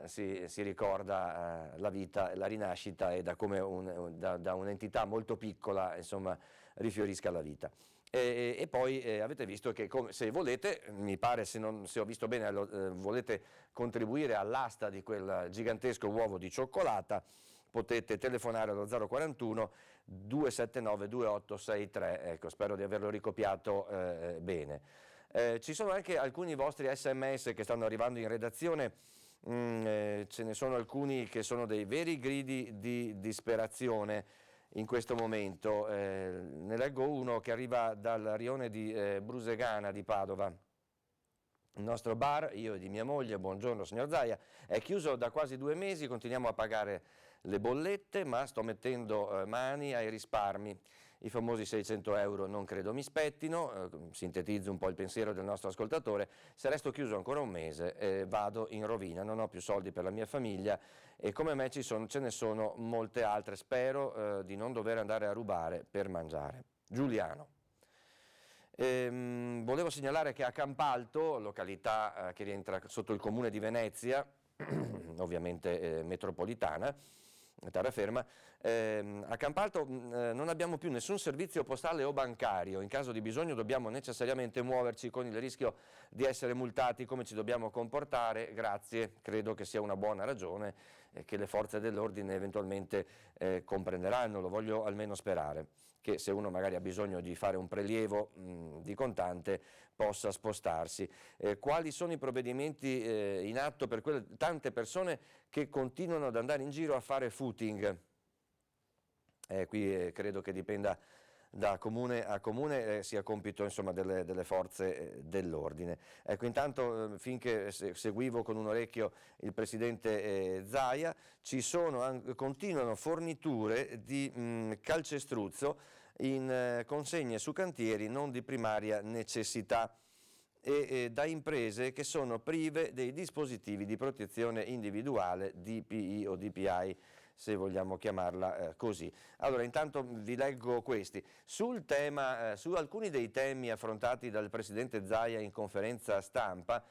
si ricorda la vita, la rinascita, e da come da un'entità molto piccola insomma, rifiorisca la vita. E poi avete visto che se volete, mi pare, se ho visto bene, volete contribuire all'asta di quel gigantesco uovo di cioccolata, potete telefonare allo 041 279 2863, ecco, spero di averlo ricopiato bene. Ci sono anche alcuni vostri SMS che stanno arrivando in redazione, ce ne sono alcuni che sono dei veri gridi di disperazione in questo momento. Ne leggo uno che arriva dal rione di Brusegana di Padova. Il nostro bar, io e di mia moglie, buongiorno signor Zaia, è chiuso da quasi 2 mesi, continuiamo a pagare le bollette, ma sto mettendo mani ai risparmi. I famosi 600 euro non credo mi spettino, sintetizzo un po' il pensiero del nostro ascoltatore: se resto chiuso ancora un mese vado in rovina, non ho più soldi per la mia famiglia e come me ce ne sono molte altre, spero di non dover andare a rubare per mangiare. Giuliano. Volevo segnalare che a Campalto, località che rientra sotto il comune di Venezia, ovviamente metropolitana, terraferma, a Campalto non abbiamo più nessun servizio postale o bancario. In caso di bisogno dobbiamo necessariamente muoverci con il rischio di essere multati. Come ci dobbiamo comportare? Grazie, credo che sia una buona ragione che le forze dell'ordine eventualmente comprenderanno, lo voglio almeno sperare, che se uno magari ha bisogno di fare un prelievo di contante possa spostarsi. Quali sono i provvedimenti in atto per quelle tante persone che continuano ad andare in giro a fare footing? Qui credo che dipenda da comune a comune, sia compito insomma delle forze dell'ordine. Ecco, intanto finché seguivo con un orecchio il presidente Zaia, continuano forniture di calcestruzzo in consegne su cantieri non di primaria necessità e da imprese che sono prive dei dispositivi di protezione individuale DPI o DPI, se vogliamo chiamarla così. Allora, intanto vi leggo questi. Sul tema, su alcuni dei temi affrontati dal presidente Zaia in conferenza stampa,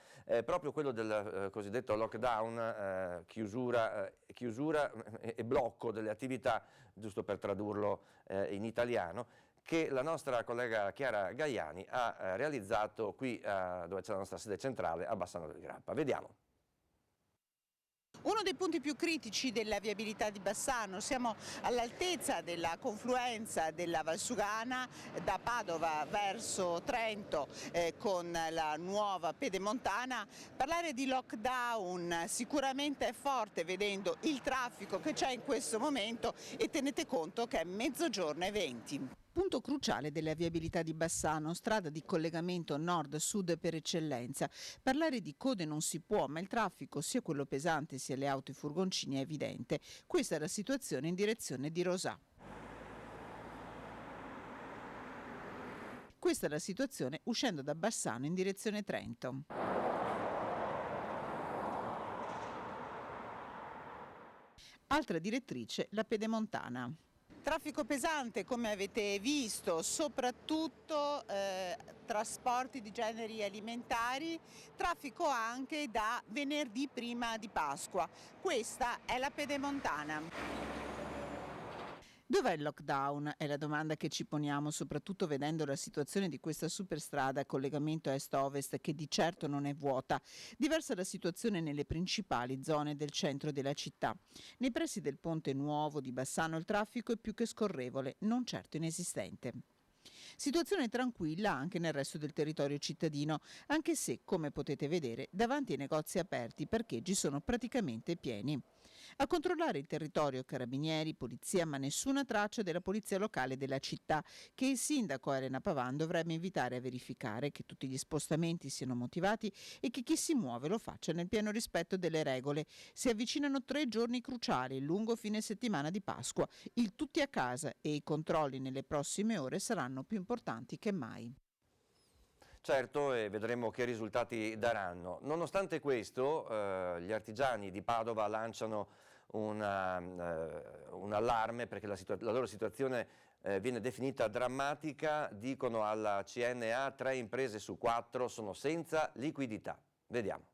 proprio quello del cosiddetto lockdown, chiusura e blocco delle attività, giusto per tradurlo in italiano, che la nostra collega Chiara Gaiani ha realizzato qui dove c'è la nostra sede centrale a Bassano del Grappa. Vediamo. Uno dei punti più critici della viabilità di Bassano, siamo all'altezza della confluenza della Valsugana da Padova verso Trento con la nuova Pedemontana. Parlare di lockdown sicuramente è forte vedendo il traffico che c'è in questo momento e tenete conto che è 12:20. Punto cruciale della viabilità di Bassano, strada di collegamento nord-sud per eccellenza. Parlare di code non si può, ma il traffico, sia quello pesante sia le auto e i furgoncini, è evidente. Questa è la situazione in direzione di Rosà. Questa è la situazione uscendo da Bassano in direzione Trento. Altra direttrice, la Pedemontana. Traffico pesante, come avete visto, soprattutto trasporti di generi alimentari, traffico anche da venerdì prima di Pasqua. Questa è la Pedemontana. Dov'è il lockdown? È la domanda che ci poniamo, soprattutto vedendo la situazione di questa superstrada a collegamento est-ovest che di certo non è vuota. Diversa la situazione nelle principali zone del centro della città. Nei pressi del Ponte Nuovo di Bassano il traffico è più che scorrevole, non certo inesistente. Situazione tranquilla anche nel resto del territorio cittadino, anche se, come potete vedere, davanti ai negozi aperti i parcheggi sono praticamente pieni. A controllare il territorio carabinieri, polizia, ma nessuna traccia della polizia locale della città, che il sindaco Elena Pavan dovrebbe invitare a verificare che tutti gli spostamenti siano motivati e che chi si muove lo faccia nel pieno rispetto delle regole. Si avvicinano 3 giorni cruciali, il lungo fine settimana di Pasqua, il tutti a casa e i controlli nelle prossime ore saranno più importanti che mai. Certo, e vedremo che risultati daranno. Nonostante questo, gli artigiani di Padova lanciano un allarme perché la loro situazione viene definita drammatica. Dicono alla CNA 3 imprese su 4 sono senza liquidità. Vediamo.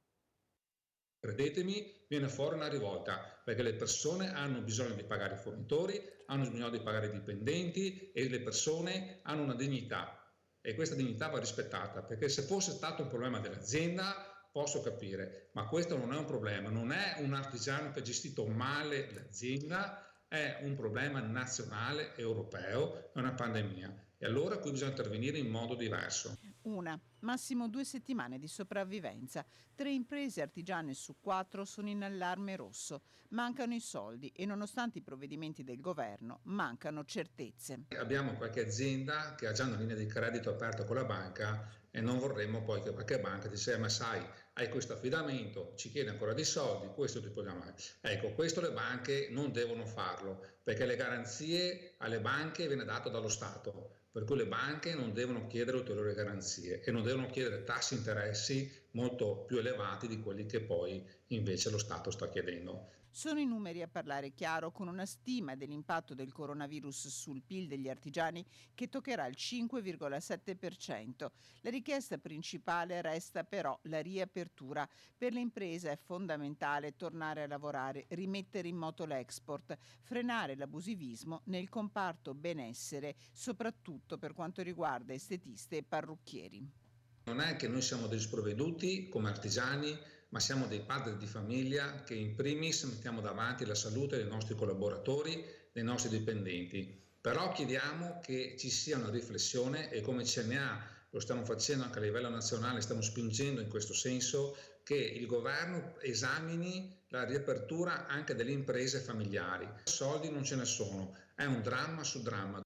Credetemi, viene fuori una rivolta perché le persone hanno bisogno di pagare i fornitori, hanno bisogno di pagare i dipendenti e le persone hanno una dignità. E questa dignità va rispettata, perché se fosse stato un problema dell'azienda posso capire, ma questo non è un problema, non è un artigiano che ha gestito male l'azienda, è un problema nazionale, europeo, è una pandemia. E allora qui bisogna intervenire in modo diverso. 1, massimo 2 settimane di sopravvivenza. 3 imprese artigiane su 4 sono in allarme rosso. Mancano i soldi e nonostante i provvedimenti del governo mancano certezze. Abbiamo qualche azienda che ha già una linea di credito aperta con la banca e non vorremmo poi che qualche banca dice ma sai, hai questo affidamento, ci chiede ancora dei soldi, questo ti vogliamo. Ecco, questo le banche non devono farlo, perché le garanzie alle banche viene dato dallo Stato, per cui le banche non devono chiedere ulteriori garanzie e non devono chiedere tassi e interessi molto più elevati di quelli che poi invece lo Stato sta chiedendo. Sono i numeri a parlare chiaro, con una stima dell'impatto del coronavirus sul PIL degli artigiani che toccherà il 5,7%. La richiesta principale resta però la riapertura. Per le imprese è fondamentale tornare a lavorare, rimettere in moto l'export, frenare l'abusivismo nel comparto benessere, soprattutto per quanto riguarda estetiste e parrucchieri. Non è che noi siamo degli sprovveduti come artigiani, ma siamo dei padri di famiglia che in primis mettiamo davanti la salute dei nostri collaboratori, dei nostri dipendenti. Però chiediamo che ci sia una riflessione e come CNA lo stiamo facendo anche a livello nazionale, stiamo spingendo in questo senso, che il governo esamini la riapertura anche delle imprese familiari. Soldi non ce ne sono, è un dramma su dramma.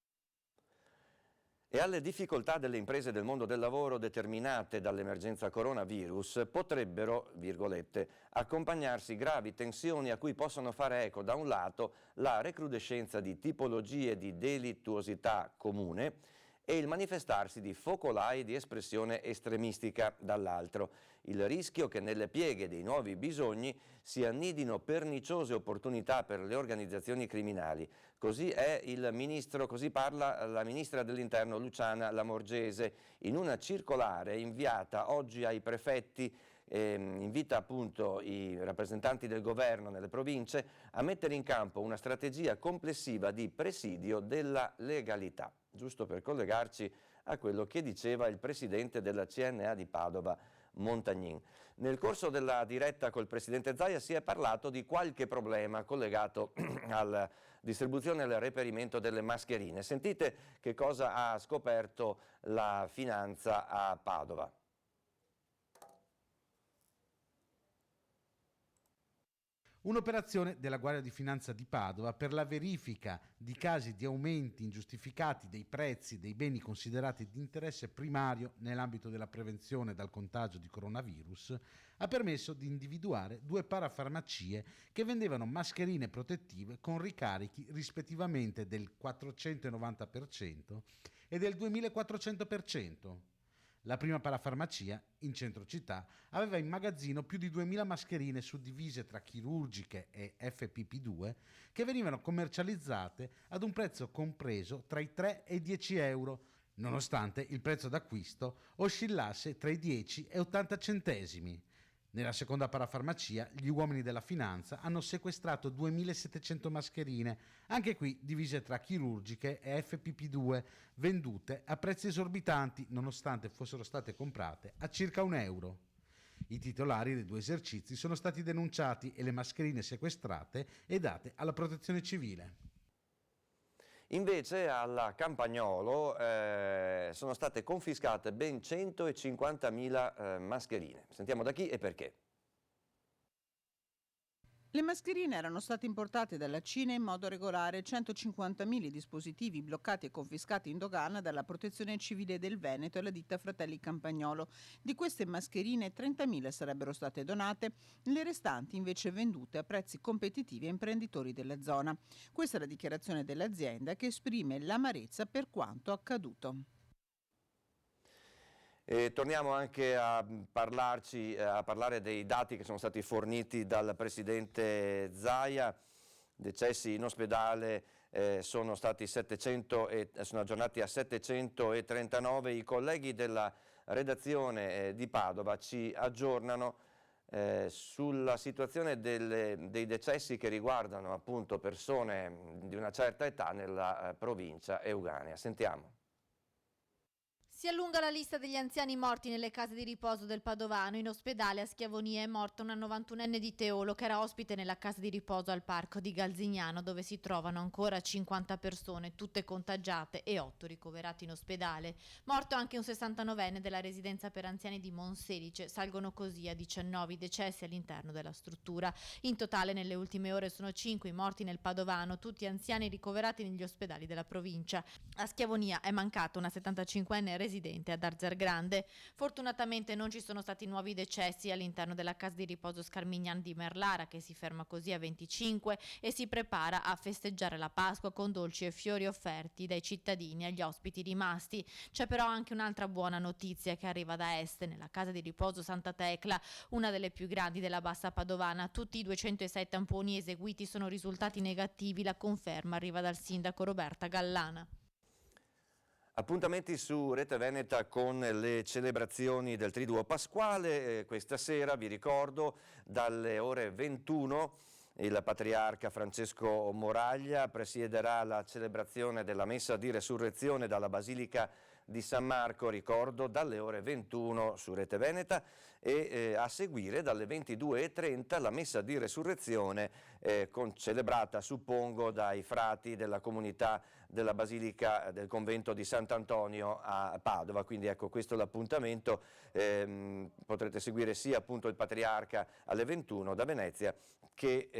E alle difficoltà delle imprese del mondo del lavoro determinate dall'emergenza coronavirus potrebbero, virgolette, accompagnarsi gravi tensioni a cui possono fare eco da un lato la recrudescenza di tipologie di delittuosità comune e il manifestarsi di focolai di espressione estremistica dall'altro. Il rischio che nelle pieghe dei nuovi bisogni si annidino perniciose opportunità per le organizzazioni criminali. Così parla la ministra dell'Interno Luciana Lamorgese in una circolare inviata oggi ai prefetti. Invita appunto i rappresentanti del governo nelle province a mettere in campo una strategia complessiva di presidio della legalità, giusto per collegarci a quello che diceva il presidente della CNA di Padova, Montagnin. Nel corso della diretta col presidente Zaia si è parlato di qualche problema collegato alla distribuzione e al reperimento delle mascherine. Sentite che cosa ha scoperto la Finanza a Padova. Un'operazione della Guardia di Finanza di Padova per la verifica di casi di aumenti ingiustificati dei prezzi dei beni considerati di interesse primario nell'ambito della prevenzione dal contagio di coronavirus ha permesso di individuare 2 parafarmacie che vendevano mascherine protettive con ricarichi rispettivamente del 490% e del 2400%. La prima parafarmacia, in centro città, aveva in magazzino più di 2000 mascherine suddivise tra chirurgiche e FPP2 che venivano commercializzate ad un prezzo compreso tra i 3 e i 10 euro, nonostante il prezzo d'acquisto oscillasse tra i 10 e 80 centesimi. Nella seconda parafarmacia gli uomini della finanza hanno sequestrato 2700 mascherine, anche qui divise tra chirurgiche e FPP2, vendute a prezzi esorbitanti nonostante fossero state comprate a circa €1. I titolari dei 2 esercizi sono stati denunciati e le mascherine sequestrate e date alla Protezione Civile. Invece alla Campagnolo sono state confiscate ben 150.000 mascherine. Sentiamo da chi e perché. Le mascherine erano state importate dalla Cina in modo regolare, 150.000 dispositivi bloccati e confiscati in dogana dalla Protezione Civile del Veneto e la ditta Fratelli Campagnolo. Di queste mascherine 30.000 sarebbero state donate, le restanti invece vendute a prezzi competitivi a imprenditori della zona. Questa è la dichiarazione dell'azienda che esprime l'amarezza per quanto accaduto. E torniamo anche a parlare dei dati che sono stati forniti dal presidente Zaia. Decessi in ospedale sono aggiornati a 739. I colleghi della redazione di Padova ci aggiornano sulla situazione dei decessi che riguardano appunto persone di una certa età nella provincia euganea. Sentiamo. Si allunga la lista degli anziani morti nelle case di riposo del Padovano. In ospedale a Schiavonia è morta una 91enne di Teolo che era ospite nella casa di riposo al parco di Galzignano, dove si trovano ancora 50 persone, tutte contagiate, e 8 ricoverati in ospedale. Morto anche un 69enne della residenza per anziani di Monselice. Salgono così a 19 i decessi all'interno della struttura. In totale nelle ultime ore sono 5 i morti nel Padovano, tutti anziani ricoverati negli ospedali della provincia. A Schiavonia è mancata una 75enne residente ad Arzer Grande. Fortunatamente non ci sono stati nuovi decessi all'interno della casa di riposo Scarmignan di Merlara, che si ferma così a 25 e si prepara a festeggiare la Pasqua con dolci e fiori offerti dai cittadini agli ospiti rimasti. C'è però anche un'altra buona notizia che arriva da est, nella casa di riposo Santa Tecla, una delle più grandi della Bassa Padovana. Tutti i 206 tamponi eseguiti sono risultati negativi, la conferma arriva dal sindaco Roberta Gallana. Appuntamenti su Rete Veneta con le celebrazioni del Triduo Pasquale. Questa sera, vi ricordo, dalle ore 21 il patriarca Francesco Moraglia presiederà la celebrazione della Messa di Resurrezione dalla Basilica di San Marco, ricordo, dalle ore 21 su Rete Veneta, e a seguire dalle 22:30 la Messa di Resurrezione celebrata, suppongo, dai frati della comunità della Basilica del Convento di Sant'Antonio a Padova. Quindi ecco, questo è l'appuntamento. Potrete seguire sia appunto il patriarca alle 21 da Venezia che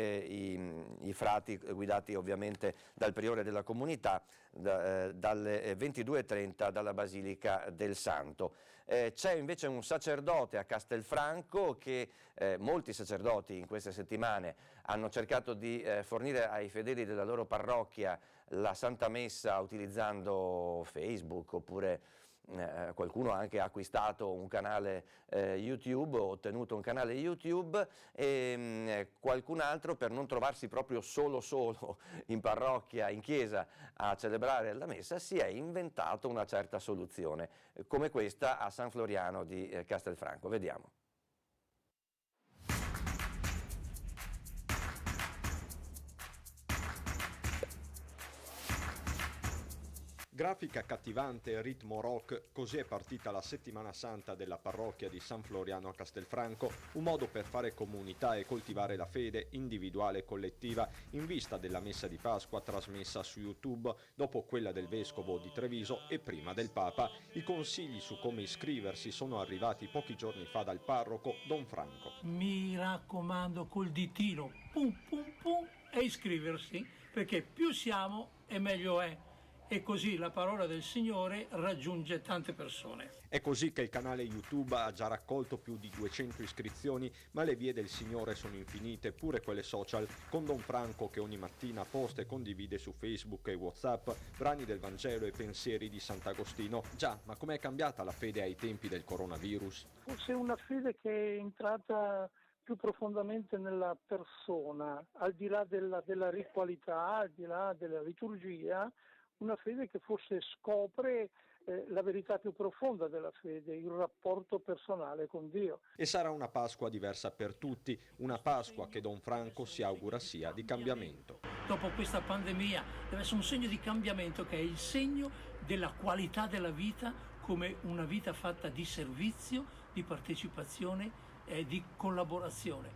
i frati guidati ovviamente dal priore della comunità dalle 22:30 dalla Basilica del Santo. C'è invece un sacerdote a Castelfranco che molti sacerdoti in queste settimane hanno cercato di fornire ai fedeli della loro parrocchia la Santa Messa utilizzando Facebook, oppure qualcuno ha anche acquistato un canale YouTube, ottenuto un canale YouTube, e qualcun altro, per non trovarsi proprio solo in parrocchia, in chiesa a celebrare la messa, si è inventato una certa soluzione, come questa a San Floriano di Castelfranco. Vediamo. Grafica accattivante e ritmo rock, così è partita la settimana santa della parrocchia di San Floriano a Castelfranco, un modo per fare comunità e coltivare la fede individuale e collettiva in vista della messa di Pasqua trasmessa su YouTube dopo quella del vescovo di Treviso e prima del Papa. I consigli su come iscriversi sono arrivati pochi giorni fa dal parroco Don Franco. Mi raccomando, col ditino pum pum pum e iscriversi, perché più siamo e meglio è. E così la parola del Signore raggiunge tante persone. È così che il canale YouTube ha già raccolto più di 200 iscrizioni, ma le vie del Signore sono infinite, pure quelle social, con Don Franco che ogni mattina posta e condivide su Facebook e WhatsApp brani del Vangelo e pensieri di Sant'Agostino. Già, ma com'è cambiata la fede ai tempi del coronavirus? Forse una fede che è entrata più profondamente nella persona, al di là della ritualità, al di là della liturgia, una fede che forse scopre la verità più profonda della fede, il rapporto personale con Dio. E sarà una Pasqua diversa per tutti, una Pasqua che Don Franco si augura sia di cambiamento. Dopo questa pandemia deve essere un segno di cambiamento, che è il segno della qualità della vita, come una vita fatta di servizio, di partecipazione e di collaborazione.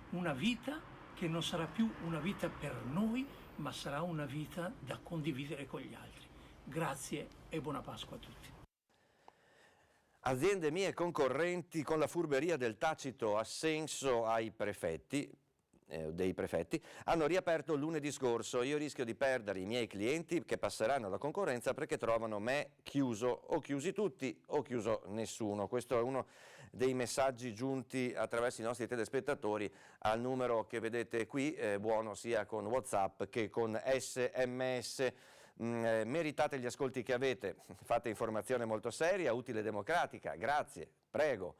Una vita che non sarà più una vita per noi, ma sarà una vita da condividere con gli altri. Grazie e buona Pasqua a tutti. Aziende mie concorrenti con la furberia del tacito assenso ai prefetti, dei prefetti, hanno riaperto lunedì scorso. Io rischio di perdere i miei clienti che passeranno alla concorrenza perché trovano me chiuso, o chiusi tutti o chiuso nessuno. Questo è uno dei messaggi giunti attraverso i nostri telespettatori al numero che vedete qui, buono sia con WhatsApp che con SMS. Meritate gli ascolti che avete, fate informazione molto seria, utile e democratica, grazie, prego.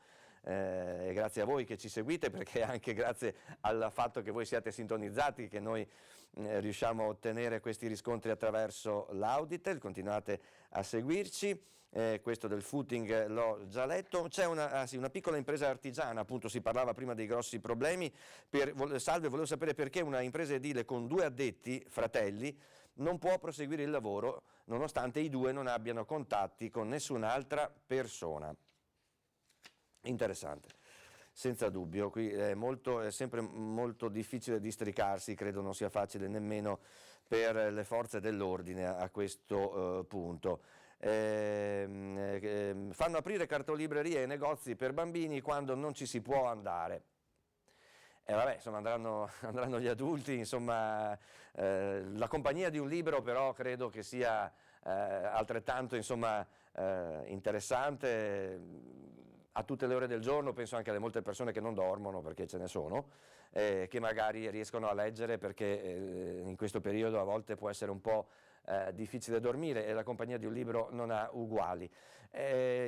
E grazie a voi che ci seguite, perché anche grazie al fatto che voi siate sintonizzati che noi riusciamo a ottenere questi riscontri attraverso l'Auditel. Continuate a seguirci. Questo del footing l'ho già letto. C'è una piccola impresa artigiana, appunto si parlava prima dei grossi problemi. Salve, volevo sapere perché una impresa edile con 2 addetti, fratelli, non può proseguire il lavoro nonostante i due non abbiano contatti con nessun'altra persona. Interessante. Senza dubbio, qui è sempre molto difficile districarsi, credo non sia facile nemmeno per le forze dell'ordine a questo punto. Fanno aprire cartolibrerie e negozi per bambini quando non ci si può andare. Vabbè, insomma, andranno gli adulti, insomma, la compagnia di un libro però credo che sia altrettanto, insomma, interessante a tutte le ore del giorno. Penso anche alle molte persone che non dormono, perché ce ne sono, che magari riescono a leggere, perché in questo periodo a volte può essere un po' difficile dormire e la compagnia di un libro non ha uguali.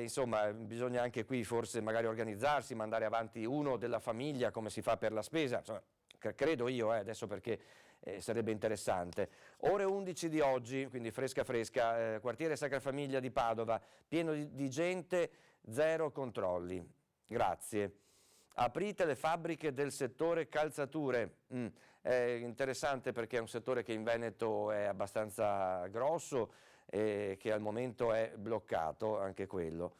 Insomma, bisogna anche qui forse magari organizzarsi, mandare avanti uno della famiglia come si fa per la spesa, insomma, credo io, adesso, perché sarebbe interessante. Ore 11 di oggi, quindi fresca fresca, quartiere Sacra Famiglia di Padova, pieno di gente, 0 controlli. Grazie. Aprite le fabbriche del settore calzature. È interessante perché è un settore che in Veneto è abbastanza grosso e che al momento è bloccato, anche quello.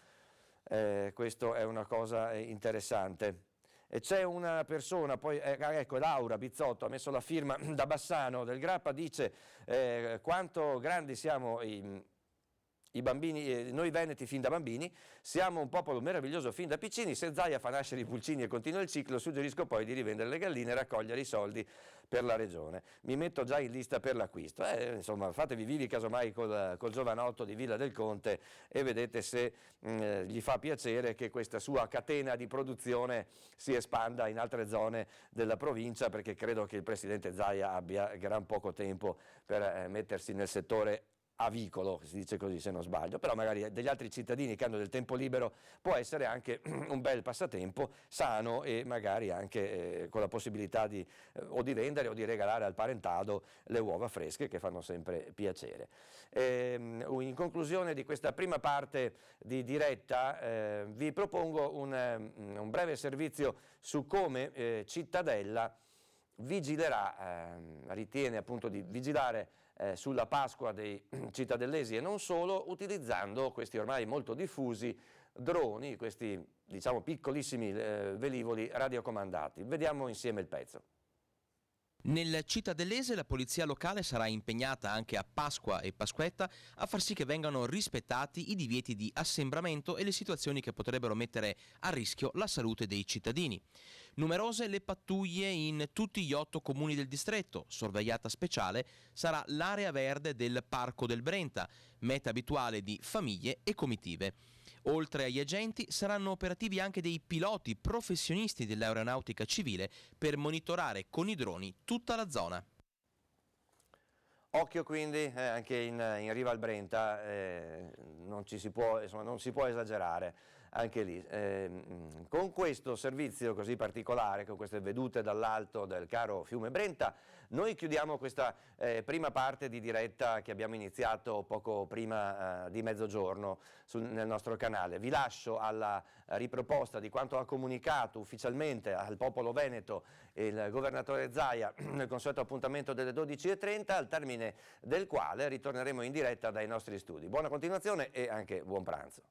Questo è una cosa interessante. E c'è una persona, poi ecco, Laura Bizzotto ha messo la firma da Bassano del Grappa, dice quanto grandi siamo i bambini, noi veneti fin da bambini, siamo un popolo meraviglioso fin da piccini. Se Zaia fa nascere i pulcini e continua il ciclo, suggerisco poi di rivendere le galline e raccogliere i soldi per la regione. Mi metto già in lista per l'acquisto. Insomma, fatevi vivi casomai col giovanotto di Villa del Conte e vedete se gli fa piacere che questa sua catena di produzione si espanda in altre zone della provincia, perché credo che il presidente Zaia abbia gran poco tempo per mettersi nel settore avicolo, si dice così se non sbaglio, però magari degli altri cittadini che hanno del tempo libero può essere anche un bel passatempo sano, e magari anche con la possibilità di o di vendere o di regalare al parentado le uova fresche, che fanno sempre piacere. In conclusione di questa prima parte di diretta vi propongo un breve servizio su come Cittadella vigilerà, ritiene appunto di vigilare sulla Pasqua dei cittadellesi e non solo, utilizzando questi ormai molto diffusi droni, questi diciamo piccolissimi velivoli radiocomandati. Vediamo insieme il pezzo. Nel cittadellese la polizia locale sarà impegnata anche a Pasqua e Pasquetta a far sì che vengano rispettati i divieti di assembramento e le situazioni che potrebbero mettere a rischio la salute dei cittadini. Numerose le pattuglie in tutti gli 8 comuni del distretto. Sorvegliata speciale sarà l'area verde del Parco del Brenta, meta abituale di famiglie e comitive. Oltre agli agenti saranno operativi anche dei piloti professionisti dell'aeronautica civile per monitorare con i droni tutta la zona. Occhio quindi anche in riva al Brenta, non si può esagerare anche lì. Con questo servizio così particolare, con queste vedute dall'alto del caro fiume Brenta, noi chiudiamo questa prima parte di diretta che abbiamo iniziato poco prima di mezzogiorno nel nostro canale. Vi lascio alla riproposta di quanto ha comunicato ufficialmente al popolo veneto il governatore Zaia nel consueto appuntamento delle 12:30, al termine del quale ritorneremo in diretta dai nostri studi. Buona continuazione e anche buon pranzo.